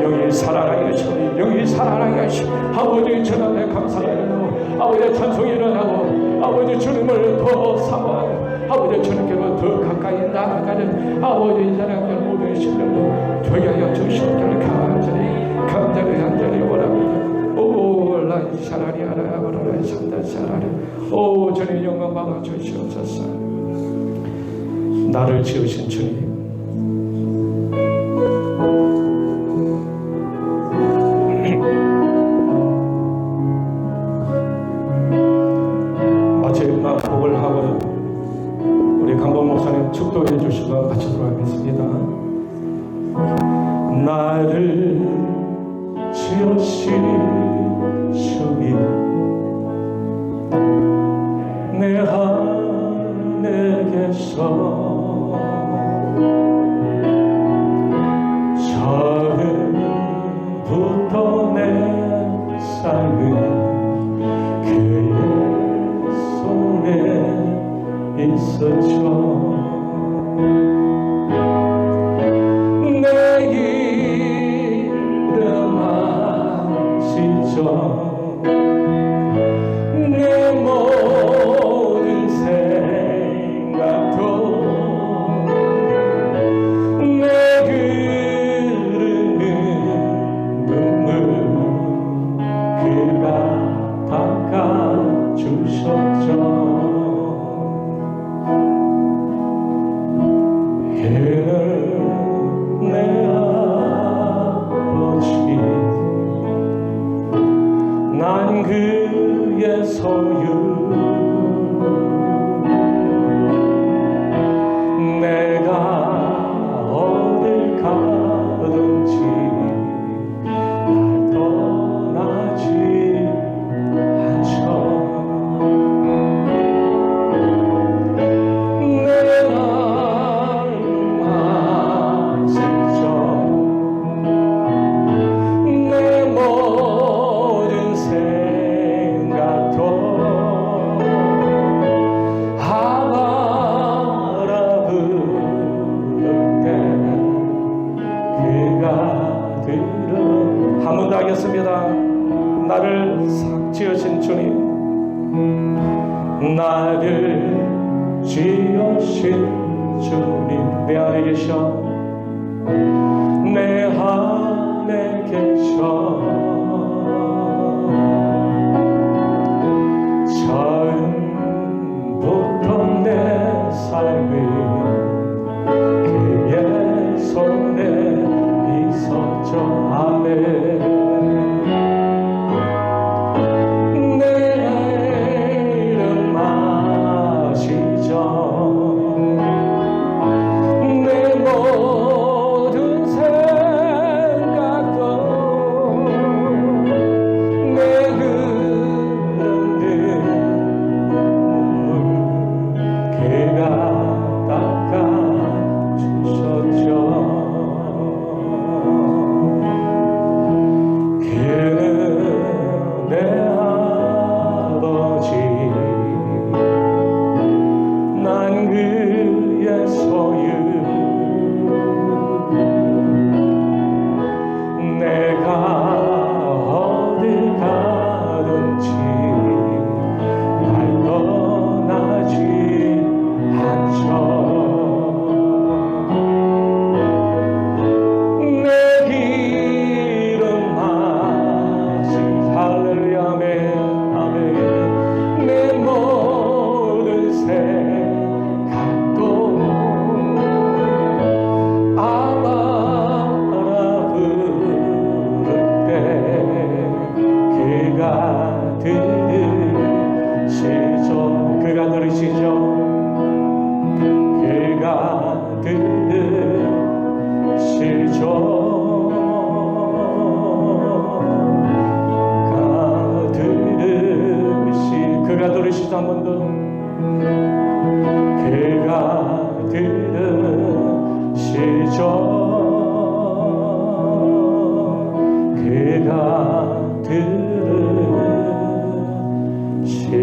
영이 살아나게 하시고 영이 살아나게 하시고 아버지 전함에 감사드리고 아버지 찬송이 일어나고 아버지 주님을 더 사모하고 아버지 주님께로 더 가까이 나아가는 아버지 사랑하는 모든 신령도 되게 하여 주시옵기를 간절히 원합니다. 오 라이 사라리 아라바라라 산다 사라리 오 주님 영광 받아 주시옵소서. 나를 지으신 주님, 마지막 복을 하고 우리 강범 목사님 축도해 주시고 마치도록 하겠습니다. 나를 지으신 주님, 내 안에 계셔 처음부터 내 삶은 그의 손에 있었죠. 내 이름 아시죠. 내 모든 생각도 내 흐르는 눈물 그가 닦아주셨죠. 그는 내 아버지, 난 그의 소유, 내가 어딜 가든지 날 떠나지 않죠. 내 마음 아시죠. 내 모든 생각도 아바라 부를 때 그가 들어 한 번 더 하겠습니다. 나를 싹 지으신 주님, 나를 지으신 주님, 내 안에 계셔 내 안에 계셔 처음부터 내 삶이 그의 손에 있었죠. 아멘. 내 이름 아시죠. 내 시작 한 번 더. 그가 들으시죠. 그가 들으시죠.